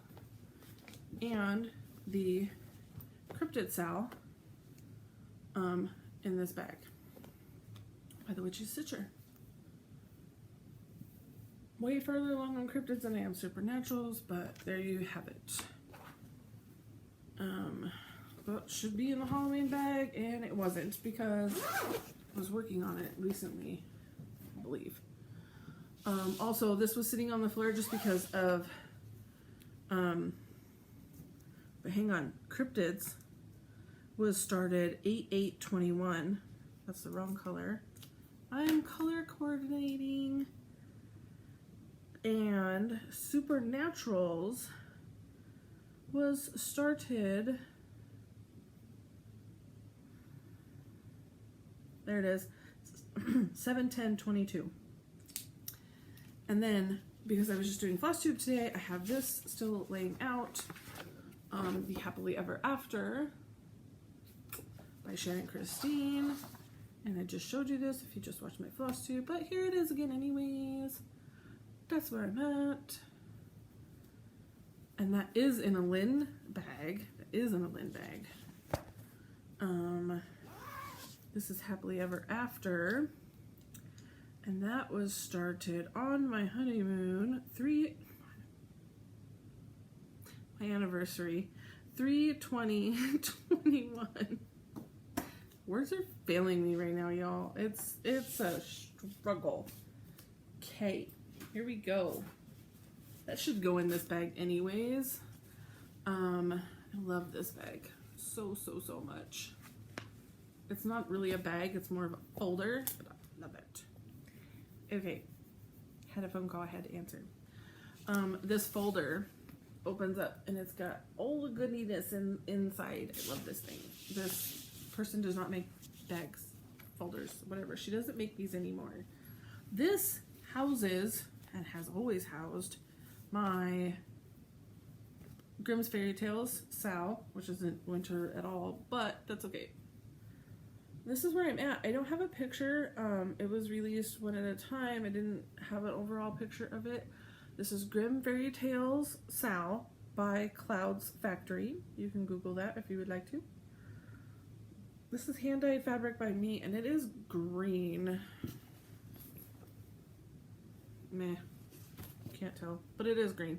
and the Cryptid Sal in this bag by the Witchy Stitcher. Way further along on Cryptids than I am Supernaturals, but there you have it. But should be in the Halloween bag, and it wasn't because I was working on it recently, I believe. Also, this was sitting on the floor just because of, but hang on, Cryptids was started 8/8/21. That's the wrong color. I'm color coordinating. And Supernaturals was started, there it is, 7/10/22. And then, because I was just doing floss tube today, I have this still laying out, The Happily Ever After by Sharon Christine. And I just showed you this if you just watched my floss tube, but here it is again anyways. That's where I'm at. And that is in a Lynn bag. This is Happily Ever After. And that was started on my honeymoon, my anniversary, 3/20/21. Words are failing me right now, y'all. It's a struggle. Okay. Here we go. That should go in this bag anyways. I love this bag so much. It's not really a bag, it's more of a folder, but I love it. Okay, had a phone call I had to answer. This folder opens up and it's got all the goodiness inside. I love this thing. This person does not make bags, folders, whatever. She doesn't make these anymore. This houses, and has always housed, my Grimm's Fairy Tales Sal, which isn't winter at all, but that's okay. This is where I'm at. I don't have a picture. It was released one at a time. I didn't have an overall picture of it. This is Grimm Fairy Tales Sal by Clouds Factory. You can Google that if you would like to. This is hand-dyed fabric by me, and it is green. meh. Can't tell. But it is green.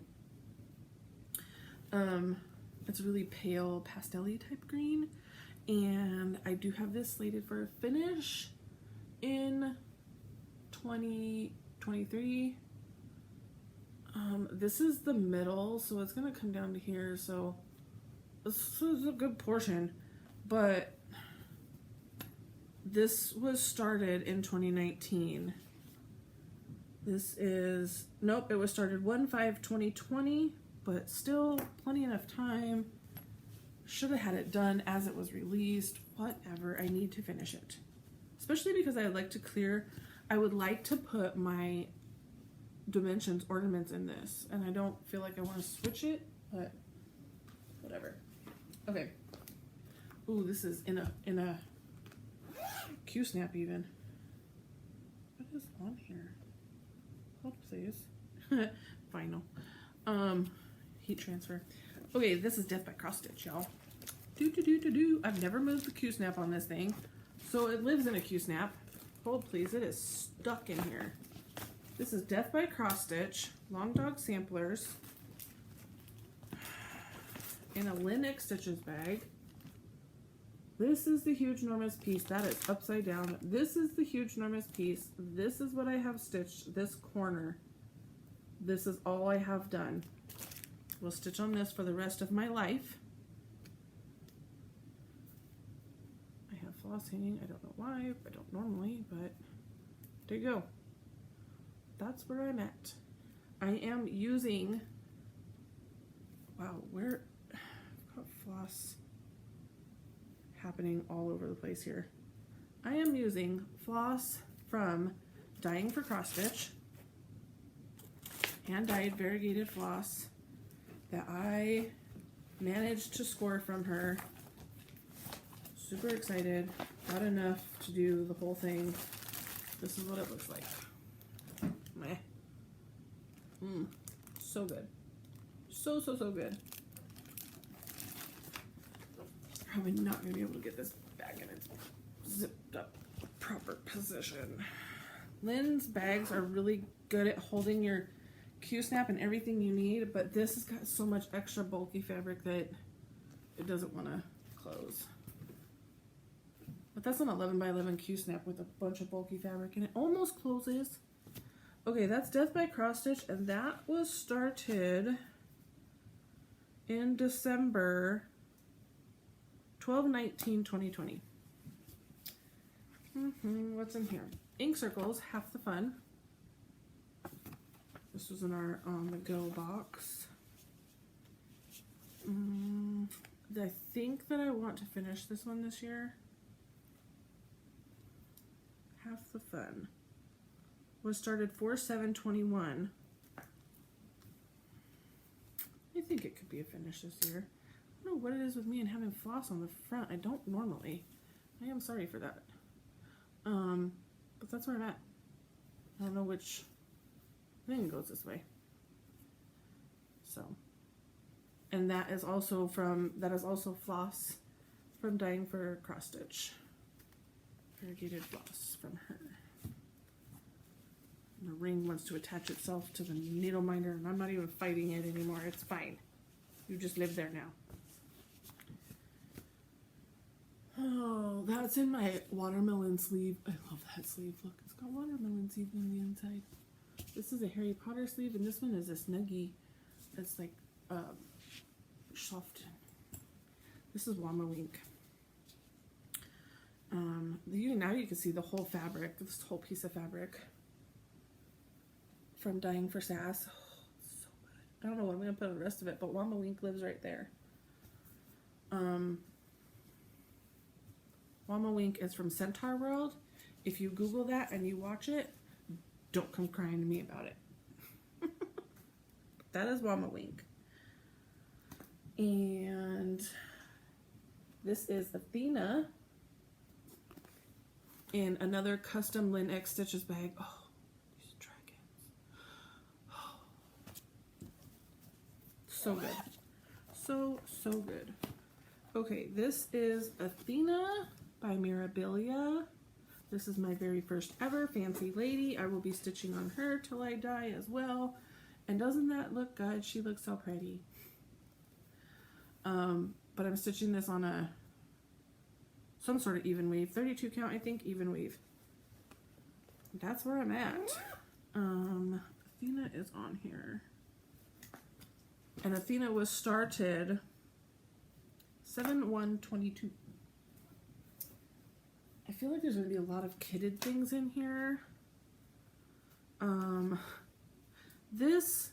It's a really pale pastel-y type green. And I do have this slated for a finish in 2023. This is the middle, so it's gonna come down to here, so this is a good portion. But this was started in 2019. This is, nope, it was started 1/5/2020, but still plenty enough time. Should have had it done as it was released. Whatever, I need to finish it. Especially because I like to clear, I would like to put my dimensions ornaments in this, and I don't feel like I want to switch it, but whatever. Okay. Ooh, this is in a Q-snap even. What is on here? Hold please. Final. Heat transfer. Okay, this is Death by Cross Stitch, y'all. I've never moved the Q-snap on this thing, so it lives in a Q-snap. Hold please, it is stuck in here. This is Death by Cross Stitch, Long Dog Samplers, in a Lynx Stitches bag. This is the huge enormous piece. That is upside down. This is the huge enormous piece. This is what I have stitched, this corner. This is all I have done. We'll stitch on this for the rest of my life. I have floss hanging. I don't know why. I don't normally, but there you go. That's where I'm at. I am using, wow, where, I've got floss happening all over the place here. I am using floss from Dying for Cross Stitch, hand-dyed variegated floss that I managed to score from her. Super excited. Got enough to do the whole thing. This is what it looks like. Meh. So good. So good. Probably not going to be able to get this bag in its zipped up proper position. Lynn's bags are really good at holding your Q-snap and everything you need, but this has got so much extra bulky fabric that it doesn't want to close. But that's an 11 by 11 Q-snap with a bunch of bulky fabric, and it almost closes. Okay, that's Death by Cross Stitch, and that was started in December 12/19/2020. What's in here? Ink circles, half the fun. This was in our on the go box. I think that I want to finish this one this year. Half the fun was started 4/7/21. I think it could be a finish this year. I don't know what it is with me and having floss on the front. I don't normally. I am sorry for that. But that's where I'm at. I don't know which thing goes this way. So, and that is also floss from Dying for Cross Stitch. Variegated floss from her. And the ring wants to attach itself to the needle minder, and I'm not even fighting it anymore. It's fine. You just live there now. Oh, that's in my watermelon sleeve. I love that sleeve. Look, it's got watermelon sleeve on the inside. This is a Harry Potter sleeve, and this one is a Snuggie. It's like soft. This is Wama Wink. Now you can see the whole fabric, this whole piece of fabric from Dying for Sass. Oh, it's so good. I don't know what I'm going to put on the rest of it, but Wama Wink lives right there. Wama Wink is from Centaur World. If you Google that and you watch it, don't come crying to me about it. That is Wama Wink. And this is Athena in another custom Lynn X Stitches bag. Oh, these dragons. Oh. So good. So good. Okay, this is Athena by Mirabilia. This is my very first ever Fancy Lady. I will be stitching on her till I die as well. And doesn't that look good? She looks so pretty. But I'm stitching this on some sort of even weave. 32 count, I think, even weave. That's where I'm at. Athena is on here. And Athena was started 7/1/22. I feel like there's going to be a lot of kidded things in here. This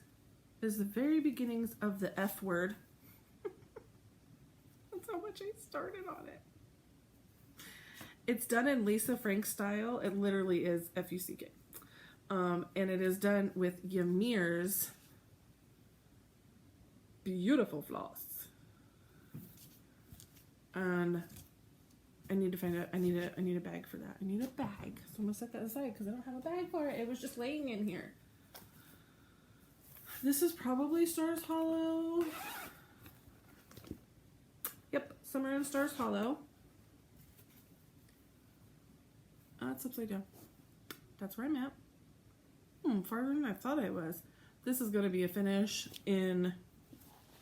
is the very beginnings of the F word. That's how much I started on it. It's done in Lisa Frank style. It literally is F-U-C-K. And it is done with Ymir's beautiful floss. And I need to find out. I need a bag for that. I need a bag. So I'm gonna set that aside because I don't have a bag for it. It was just laying in here. This is probably Stars Hollow. Yep, Summer in Stars Hollow. It's upside down. That's where I'm at. Farther than I thought I was. This is going to be a finish in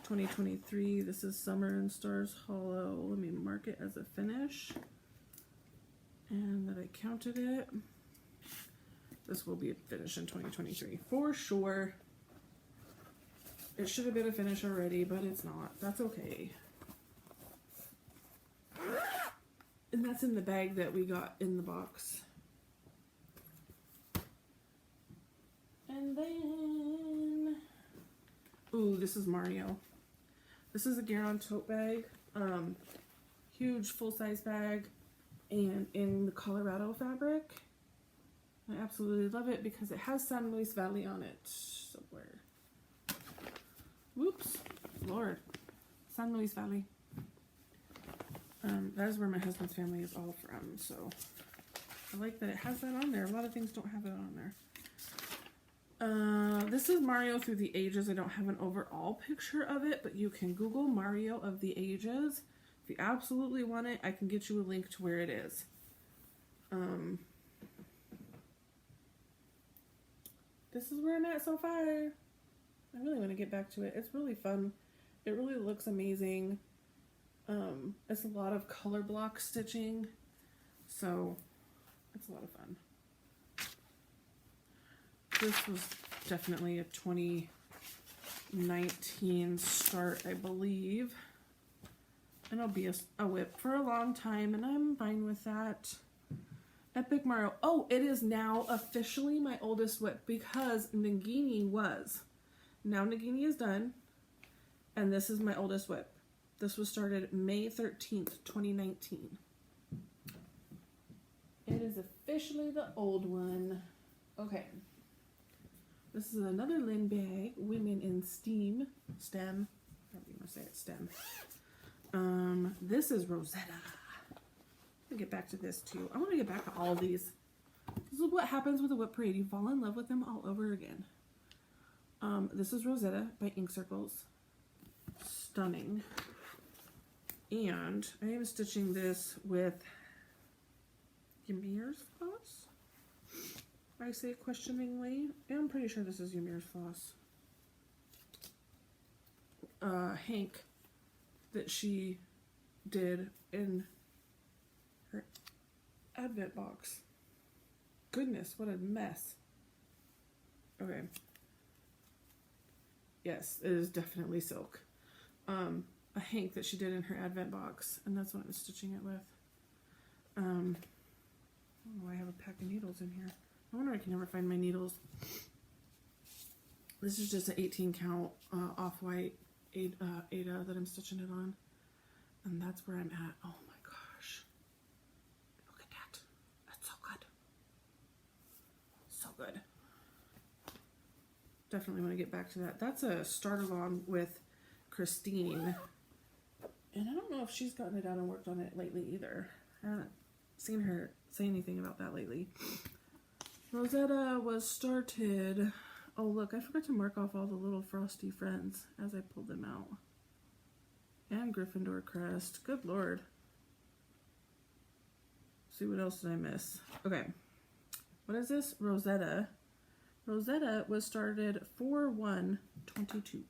2023. This is Summer in Stars Hollow. Let me mark it as a finish. And that I counted it. This will be a finish in 2023 for sure. It should have been a finish already, but it's not. That's okay. And that's in the bag that we got in the box. And then, ooh, this is Mario. This is a Garon tote bag. Huge full-size bag. And in the Colorado fabric. I absolutely love it because it has San Luis Valley on it somewhere. Whoops. Lord. San Luis Valley. That is where my husband's family is all from, so I like that it has that on there. A lot of things don't have it on there. This is Mario Through the Ages. I don't have an overall picture of it, but you can Google Mario of the Ages. If you absolutely want it, I can get you a link to where it is. This is where I'm at so far. I really want to get back to it. It's really fun. It really looks amazing. It's a lot of color block stitching, so it's a lot of fun. This was definitely a 2019 start, I believe. And it'll be a whip for a long time, and I'm fine with that. Epic Mario. Oh, it is now officially my oldest whip because Nagini was. Now Nagini is done, and this is my oldest whip. This was started May 13th, 2019. It is officially the old one. Okay. This is another Lynn bag, Women in STEM. STEM. I don't even say it, STEM. This is Rosetta. I'm gonna get back to this too. I want to get back to all these. This is what happens with a Wip Parade. You fall in love with them all over again. This is Rosetta by Ink Circles. Stunning. And I am stitching this with Ymir's floss. I say questioningly. I'm pretty sure this is Ymir's floss. Hank that she did in her advent box. Goodness, what a mess. Okay. Yes, it is definitely silk. A hank that she did in her advent box, and that's what I'm stitching it with. Oh, I have a pack of needles in here. I wonder I can never find my needles. This is just an 18 count off-white Ada that I'm stitching it on, and that's where I'm at. Oh my gosh, look at that. That's so good. So good. Definitely want to get back to that. That's a start along with Christine. And I don't know if she's gotten it out and worked on it lately either. I haven't seen her say anything about that lately. Rosetta was started... Oh, look, I forgot to mark off all the little frosty friends as I pulled them out. And Gryffindor crest. Good lord. see, what else did I miss? Okay. What is this? Rosetta. Rosetta was started 4/1/22.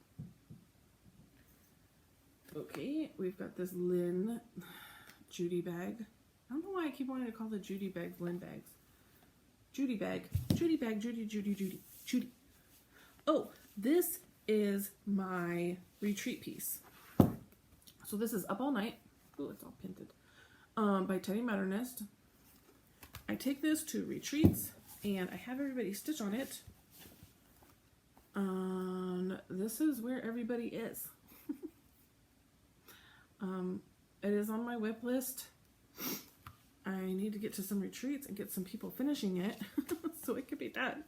Okay, we've got this Lynn Judy bag. I don't know why I keep wanting to call the Judy bags Lynn bags. Judy bag. Judy bag. Judy, Judy, Judy, Judy. Oh, this is my retreat piece. So this is Up All Night. Oh, it's all pinted. By Teddy Modernist. I take this to retreats and I have everybody stitch on it. This is where everybody is. It is on my whip list. I need to get to some retreats and get some people finishing it so it can be done.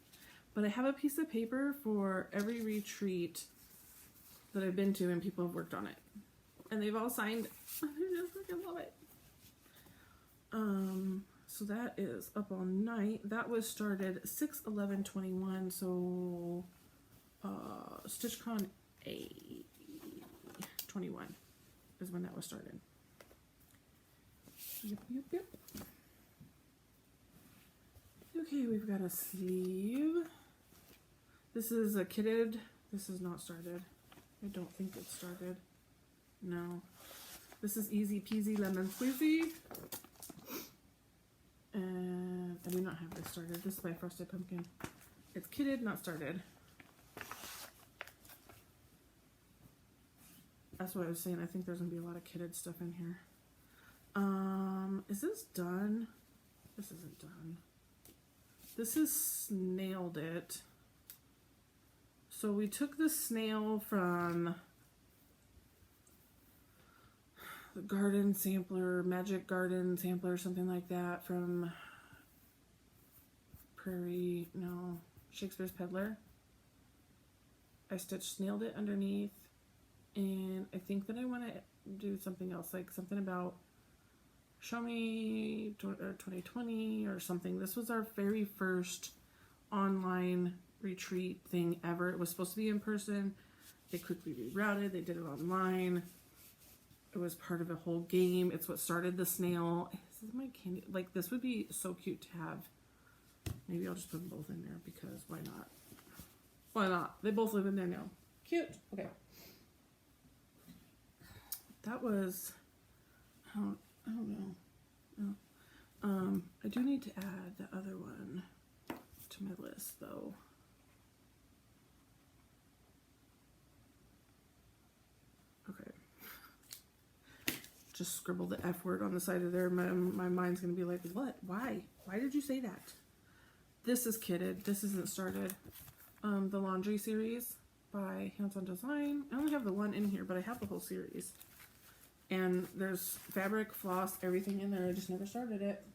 But I have a piece of paper for every retreat that I've been to and people have worked on it. And they've all signed. I just freaking love it. So that is Up All Night. That was started 6/11/21. So StitchCon A 21 is when that was started. Yep, yep, yep. Okay, we've got a sleeve. This is a kitted. This is not started. I don't think it's started. No. This is Easy Peasy Lemon Squeezy. And I do not have this started. This is by Frosted Pumpkin. It's kitted, not started. That's what I was saying. I think there's going to be a lot of kitted stuff in here. Is this done? This isn't done. This is Snailed It. So we took the snail from the garden sampler, Magic Garden sampler, something like that, from Shakespeare's Peddler. I stitched Snailed It underneath, and I think that I want to do something else, like something about Show Me 2020 or something. This was our very first online retreat thing ever. It was supposed to be in person. They quickly rerouted. They did it online. It was part of a whole game. It's what started the snail. This is my candy. Like, this would be so cute to have. Maybe I'll just put them both in there because why not? Why not? They both live in there now. Cute. Okay. That was, I don't know. No. I do need to add the other one to my list though. Okay. Just scribble the F word on the side of there. My mind's gonna be like, what? Why? Why did you say that? This is kitted. This isn't started. The laundry series by Hands On Design. I only have the one in here, but I have the whole series. And there's fabric, floss, everything in there. I just never started it.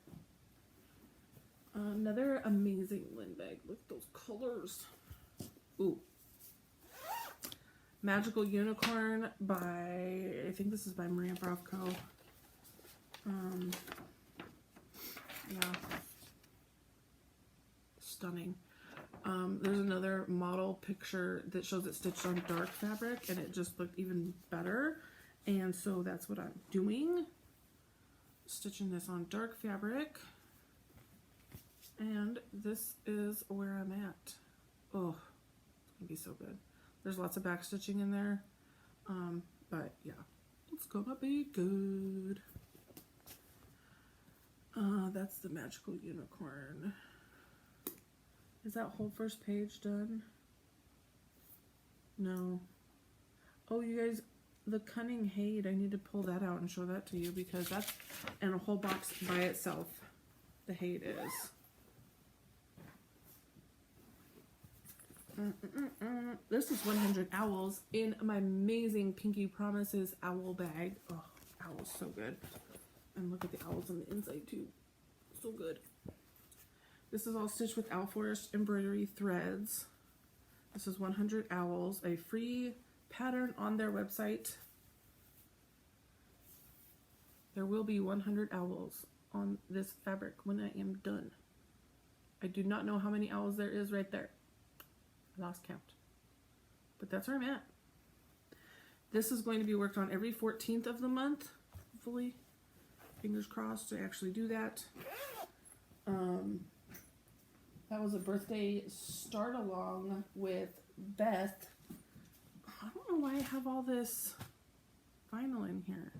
Another amazing Lynn bag. Look at those colors. Ooh. Magical Unicorn by, I think this is by Maria Brovko. Yeah. Stunning. There's another model picture that shows it stitched on dark fabric, and it just looked even better. And so that's what I'm doing. Stitching this on dark fabric. And this is where I'm at. Oh, it's gonna be so good. There's lots of back stitching in there. But yeah, it's gonna be good. That's the Magical Unicorn. Is that whole first page done? No. Oh, you guys, the Cunning Hade, I need to pull that out and show that to you because that's in a whole box by itself. The Hade is. This is 100 Owls in my amazing Pinky Promises owl bag. Oh, owls, so good. And look at the owls on the inside too. So good. This is all stitched with Owl Forest embroidery threads. This is 100 Owls, a free pattern on their website. There will be 100 owls on this fabric when I am done. I do not know how many owls there is right there. I lost count. But that's where I'm at. This is going to be worked on every 14th of the month, hopefully. Fingers crossed to actually do that. That was a birthday start along with Beth. I don't know why I have all this vinyl in here.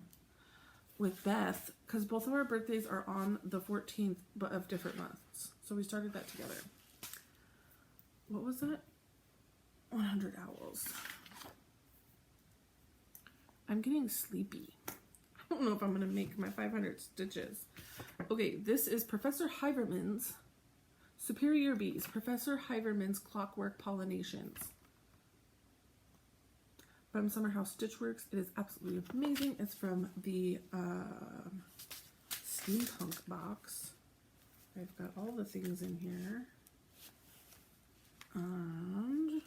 With Beth, because both of our birthdays are on the 14th, but of different months. So we started that together. What was that? 100 Owls. I'm getting sleepy. I don't know if I'm going to make my 500 stitches. Okay, this is Professor Heiverman's Superior Bees. Professor Heiverman's Clockwork Pollinations. From Summer House Stitchworks. It is absolutely amazing. It's from the Steampunk box. I've got all the things in here. And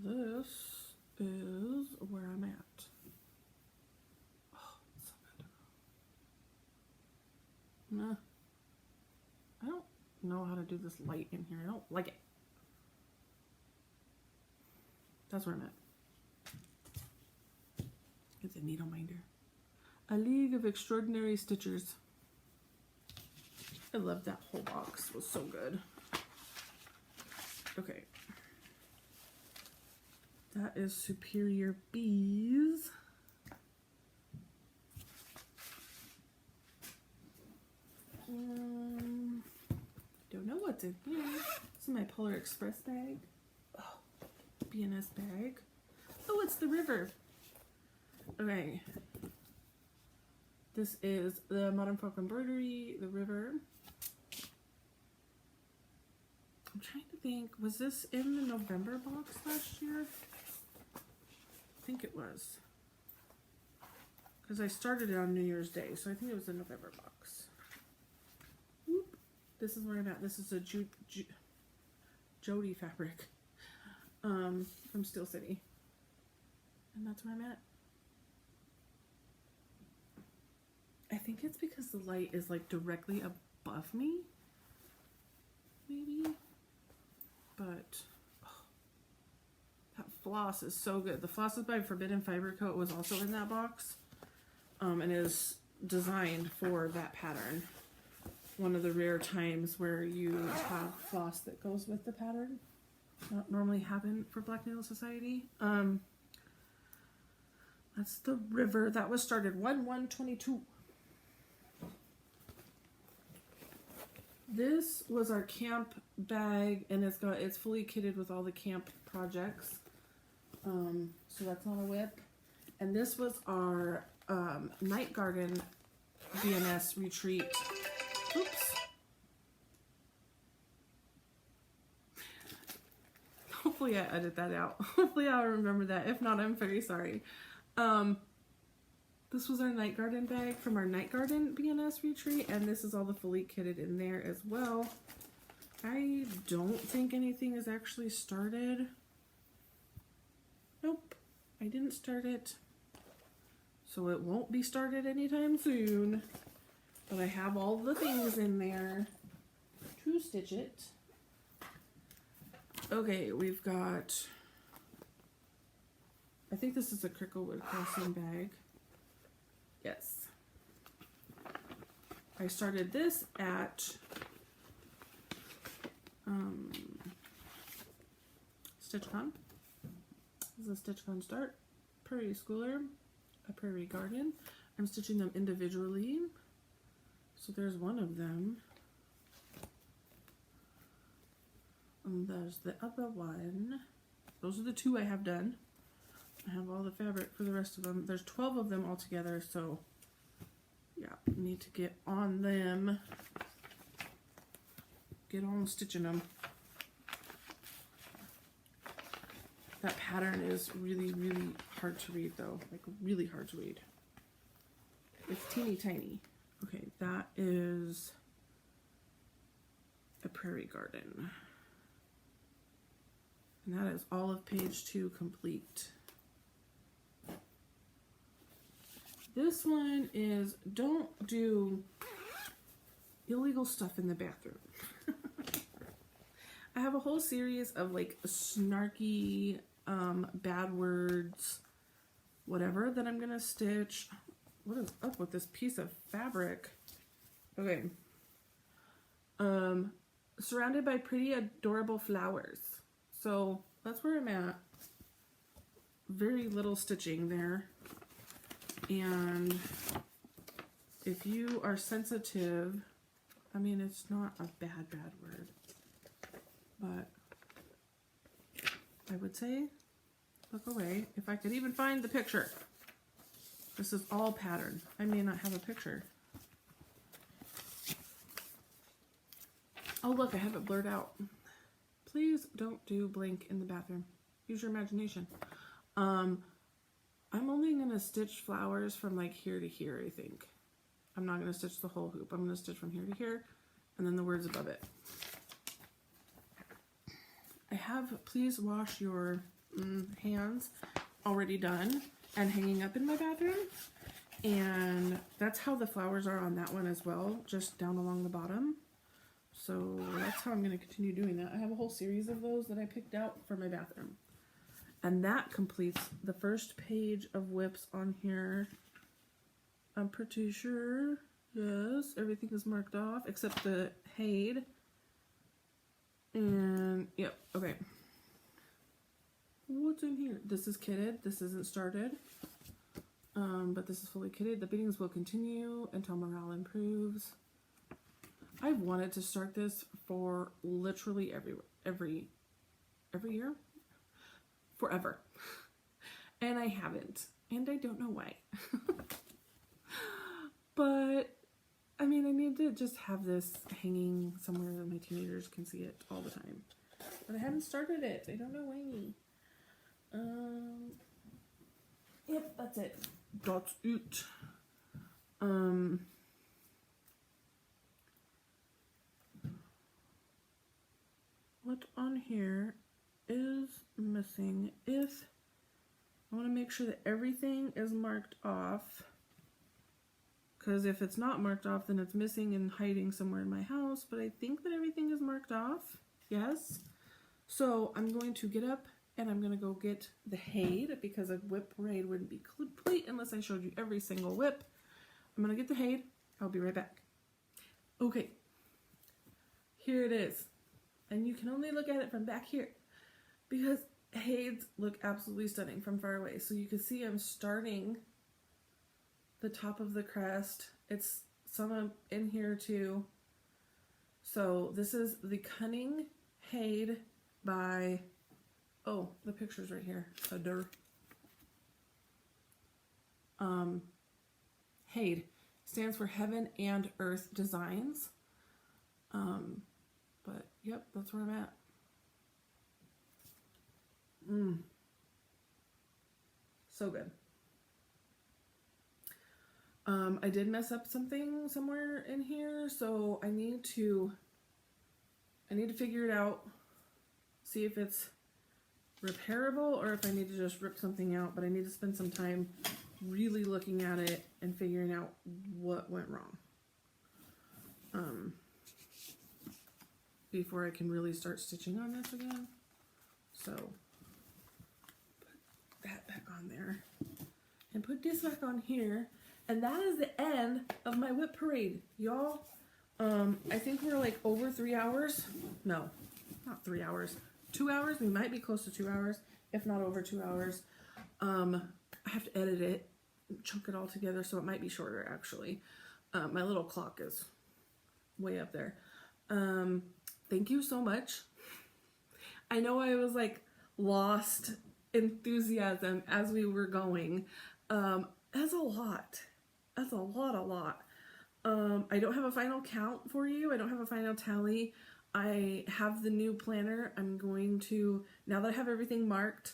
this is where I'm at. Oh, it's so good. Nah. I don't know how to do this light in here. I don't like it. That's where I'm at. It's a needle minder. A League of Extraordinary Stitchers. I love that whole box. It was so good. Okay. That is Superior Bees. Don't know what's in here. This is my Polar Express bag. BNS bag. Oh, it's the river. Okay. This is the Modern Folk Embroidery, the river. I'm trying to think, was this in the November box last year? I think it was. Because I started it on New Year's Day, so I think it was the November box. Whoop. This is where I'm at. This is a Jody fabric. From Steel City. And that's where I'm at. I think it's because the light is like directly above me. Maybe. But oh, that floss is so good. The floss is by Forbidden Fiber Coat. Was also in that box. And is designed for that pattern. One of the rare times where you have floss that goes with the pattern. Not normally happen for Black Needle Society. That's the river. That was started 1/1/22. This was our camp bag, and it's fully kitted with all the camp projects. So that's not a whip. And this was our Night Garden BNS retreat. Oops. Hopefully I edit that out. Hopefully I'll remember that. If not, I'm very sorry. This was our Night Garden bag from our Night Garden BNS retreat, and this is all the fully kitted in there as well. I don't think anything is actually started. Nope, I didn't start it. So it won't be started anytime soon. But I have all the things in there to stitch it. Okay, we've got, I think this is a Cricklewood Crossing bag. Yes. I started this at StitchCon. This is a StitchCon start. Prairie Schooler, a Prairie Garden. I'm stitching them individually. So there's one of them. And there's the other one. Those are the two I have done. I have all the fabric for the rest of them. There's 12 of them altogether, so yeah, need to get on them. Get on stitching them. That pattern is really, really hard to read though. Like really hard to read. It's teeny tiny. Okay, that is a Prairie Garden. And that is all of page 2 complete. This one is don't do illegal stuff in the bathroom. I have a whole series of like snarky, bad words, whatever, that I'm gonna stitch. what is up with this piece of fabric? Okay. Surrounded by pretty adorable flowers. So that's where I'm at. Very little stitching there. And if you are sensitive, I mean, it's not a bad word, but I would say look away. If I could even find the picture. This is all pattern. I may not have a picture. Oh look, I have it blurred out. Please don't do blank in the bathroom. Use your imagination. I'm only gonna stitch flowers from like here to here, I think. I'm not gonna stitch the whole hoop. I'm gonna stitch from here to here and then the words above it. I have please wash your hands already done and hanging up in my bathroom. And that's how the flowers are on that one as well, just down along the bottom. So that's how I'm going to continue doing that. I have a whole series of those that I picked out for my bathroom. And that completes the first page of whips on here. I'm pretty sure, yes, everything is marked off except the Haid. And, yep, okay. What's in here? This is kitted. This isn't started. But this is fully kitted. The beatings will continue until morale improves. I've wanted to start this for literally every year, forever, and I haven't, and I don't know why. But I mean, I need to just have this hanging somewhere that my teenagers can see it all the time. But I haven't started it. I don't know why. Yep, that's it. That's it. What on here is missing? If I want to make sure that everything is marked off, because if it's not marked off, then it's missing and hiding somewhere in my house. But I think that everything is marked off. Yes. So I'm going to get up and I'm going to go get the Haid, because a Wip Parade wouldn't be complete unless I showed you every single whip. I'm going to get the Haid. I'll be right back. Okay. Here it is. And you can only look at it from back here, because Haids look absolutely stunning from far away. So you can see I'm starting the top of the crest. It's some in here too. So this is the Cunning Haid by, oh, the picture's right here. Haid stands for Heaven and Earth Designs. But yep, that's where I'm at. So good. I did mess up something somewhere in here, so I need to figure it out, see if it's repairable or if I need to just rip something out, but I need to spend some time really looking at it and figuring out what went wrong. Before I can really start stitching on this again. So put that back on there and put this back on here. And that is the end of my Wip Parade, y'all. I think we're like over 3 hours. No, not 3 hours. 2 hours. We might be close to 2 hours, if not over 2 hours. I have to edit it, chunk it all together, so it might be shorter actually. My little clock is way up there. Thank you so much. I know I was like lost enthusiasm as we were going. That's a lot. That's a lot. I don't have a final count for you. I don't have a final tally. I have the new planner. I'm going to, now that I have everything marked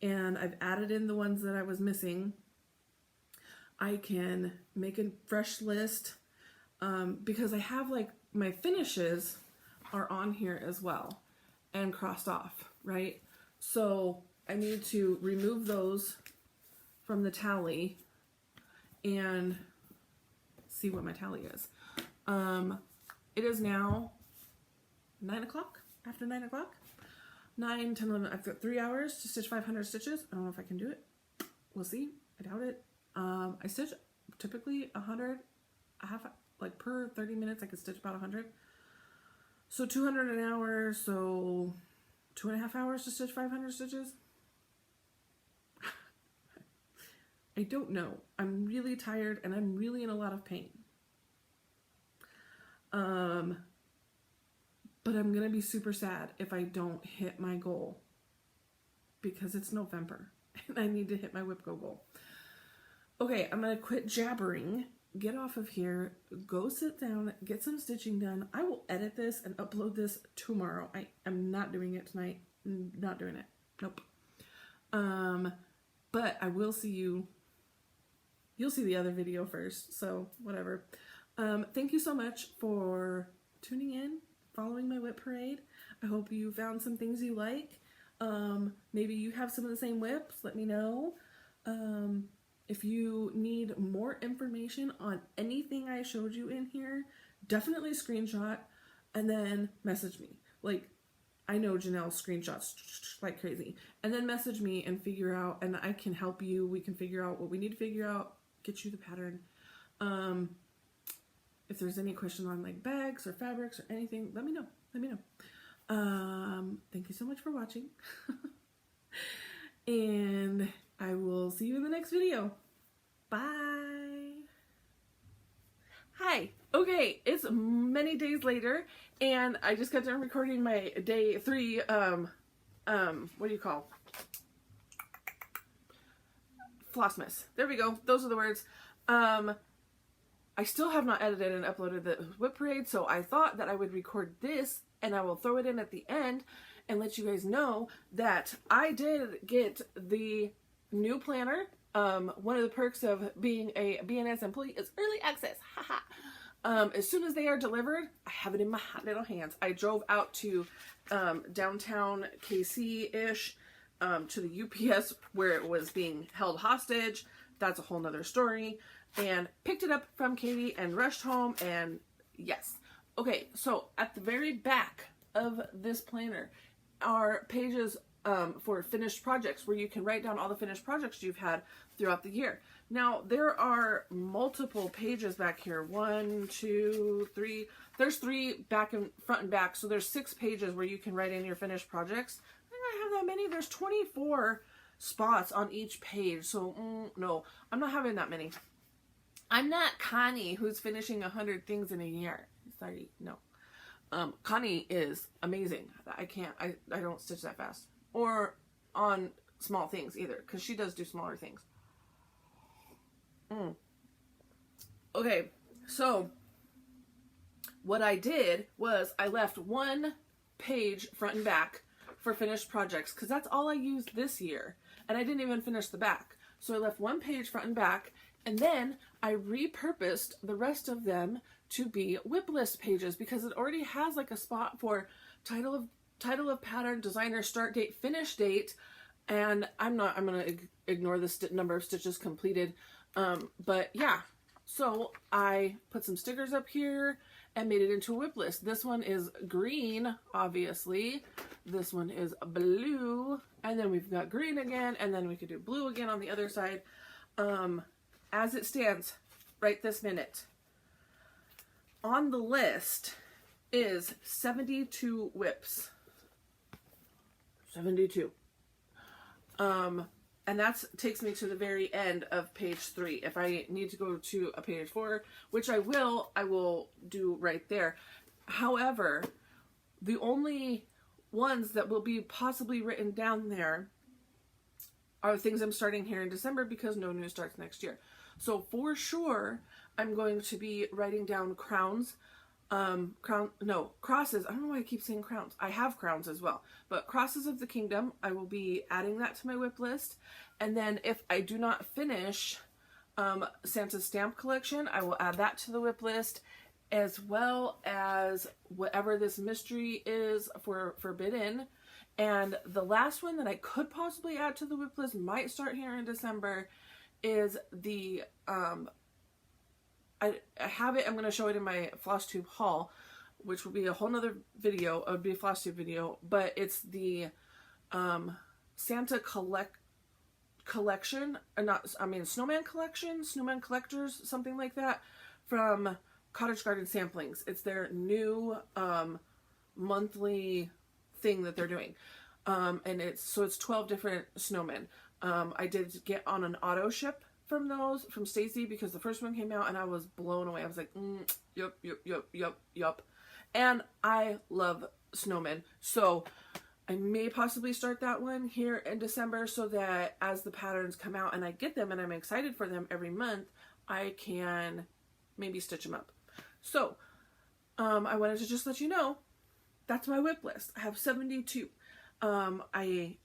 and I've added in the ones that I was missing, I can make a fresh list, because I have like my finishes are on here as well and crossed off, right? So I need to remove those from the tally and see what my tally is. It is now 9 o'clock, after 9 o'clock. 9, 10, 11, I've got 3 hours to stitch 500 stitches. I don't know if I can do it. We'll see. I doubt it. I stitch typically 100, like per 30 minutes I could stitch about 100. So 200 an hour, so 2.5 hours to stitch 500 stitches. I don't know. I'm really tired and I'm really in a lot of pain. But I'm gonna be super sad if I don't hit my goal, because it's November and I need to hit my Whip Go goal. Okay, I'm gonna quit jabbering, get off of here, go sit down, get some stitching done. I will edit this and upload this tomorrow. I am not doing it tonight. Not doing it. Nope. But I will see you. You'll see the other video first, so whatever. Thank you so much for tuning in, following my Whip Parade. I hope you found some things you like. Maybe you have some of the same whips. Let me know. If you need more information on anything I showed you in here, definitely screenshot and then message me. Like, I know Janelle screenshots like crazy. And then message me and figure out, and I can help you. We can figure out what we need to figure out, get you the pattern. If there's any question on like bags or fabrics or anything, let me know. Let me know. Thank you so much for watching. And I will see you in the next video. Bye. Hi. Okay, it's many days later, and I just got done recording my day 3, what do you call? Flossmas. There we go. Those are the words. I still have not edited and uploaded the Whip Parade, so I thought that I would record this, and I will throw it in at the end and let you guys know that I did get the new planner. One of the perks of being a BNS employee is early access. Haha. As soon as they are delivered, I have it in my hot little hands. I drove out to downtown KC-ish, to the UPS where it was being held hostage. That's a whole nother story. And picked it up from Katie and rushed home, and yes. Okay, so at the very back of this planner are pages for finished projects, where you can write down all the finished projects you've had throughout the year. Now, there are multiple pages back here. 1, 2, 3. There's 3 back and front and back, so there's 6 pages where you can write in your finished projects. I don't have that many. There's 24 spots on each page, so no, I'm not having that many. I'm not Connie, who's finishing 100 things in a year. Sorry, no. Connie is amazing. I don't stitch that fast. Or on small things either, because she does do smaller things. Okay, so what I did was I left 1 page front and back for finished projects, because that's all I used this year, and I didn't even finish the back. So I left 1 page front and back, and then I repurposed the rest of them to be whip list pages, because it already has like a spot for title of pattern, designer, start date, finish date, and I'm gonna ignore the number of stitches completed. But yeah, so I put some stickers up here and made it into a whip list. This one is green, obviously. This one is blue, and then we've got green again, and then we could do blue again on the other side. As it stands right this minute, on the list is 72 whips. 72. And that takes me to the very end of page 3. If I need to go to a page 4, which I will do right there. However, the only ones that will be possibly written down there are things I'm starting here in December, because no new starts next year. So for sure, I'm going to be writing down crowns. Crosses. I don't know why I keep saying crowns. I have crowns as well, but crosses of the kingdom, I will be adding that to my whip list. And then if I do not finish Santa's stamp collection, I will add that to the whip list, as well as whatever this mystery is for Forbidden. And the last one that I could possibly add to the whip list, might start here in December, is the I have it. I'm going to show it in my floss tube haul, which will be a whole nother video. It would be a floss tube video, but it's the Santa collection, snowman collection, snowman collectors, something like that, from Cottage Garden Samplings. It's their new monthly thing that they're doing. And it's 12 different snowmen. I did get on an auto ship from those, from Stacie, because the first one came out and I was blown away. I was like, yup. And I love snowmen. So I may possibly start that one here in December, so that as the patterns come out and I get them and I'm excited for them every month, I can maybe stitch them up. So I wanted to just let you know, that's my whip list. I have 72. I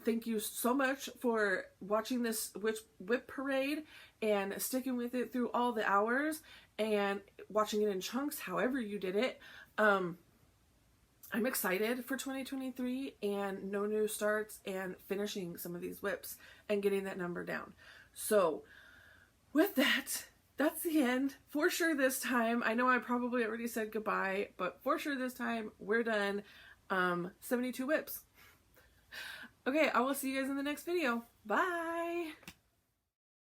thank you so much for watching this whip parade and sticking with it through all the hours and watching it in chunks, however you did it. I'm excited for 2023 and no new starts and finishing some of these whips and getting that number down. So with that, that's the end for sure this time. I know I probably already said goodbye, but for sure this time we're done. 72 whips. Okay, I will see you guys in the next video. Bye.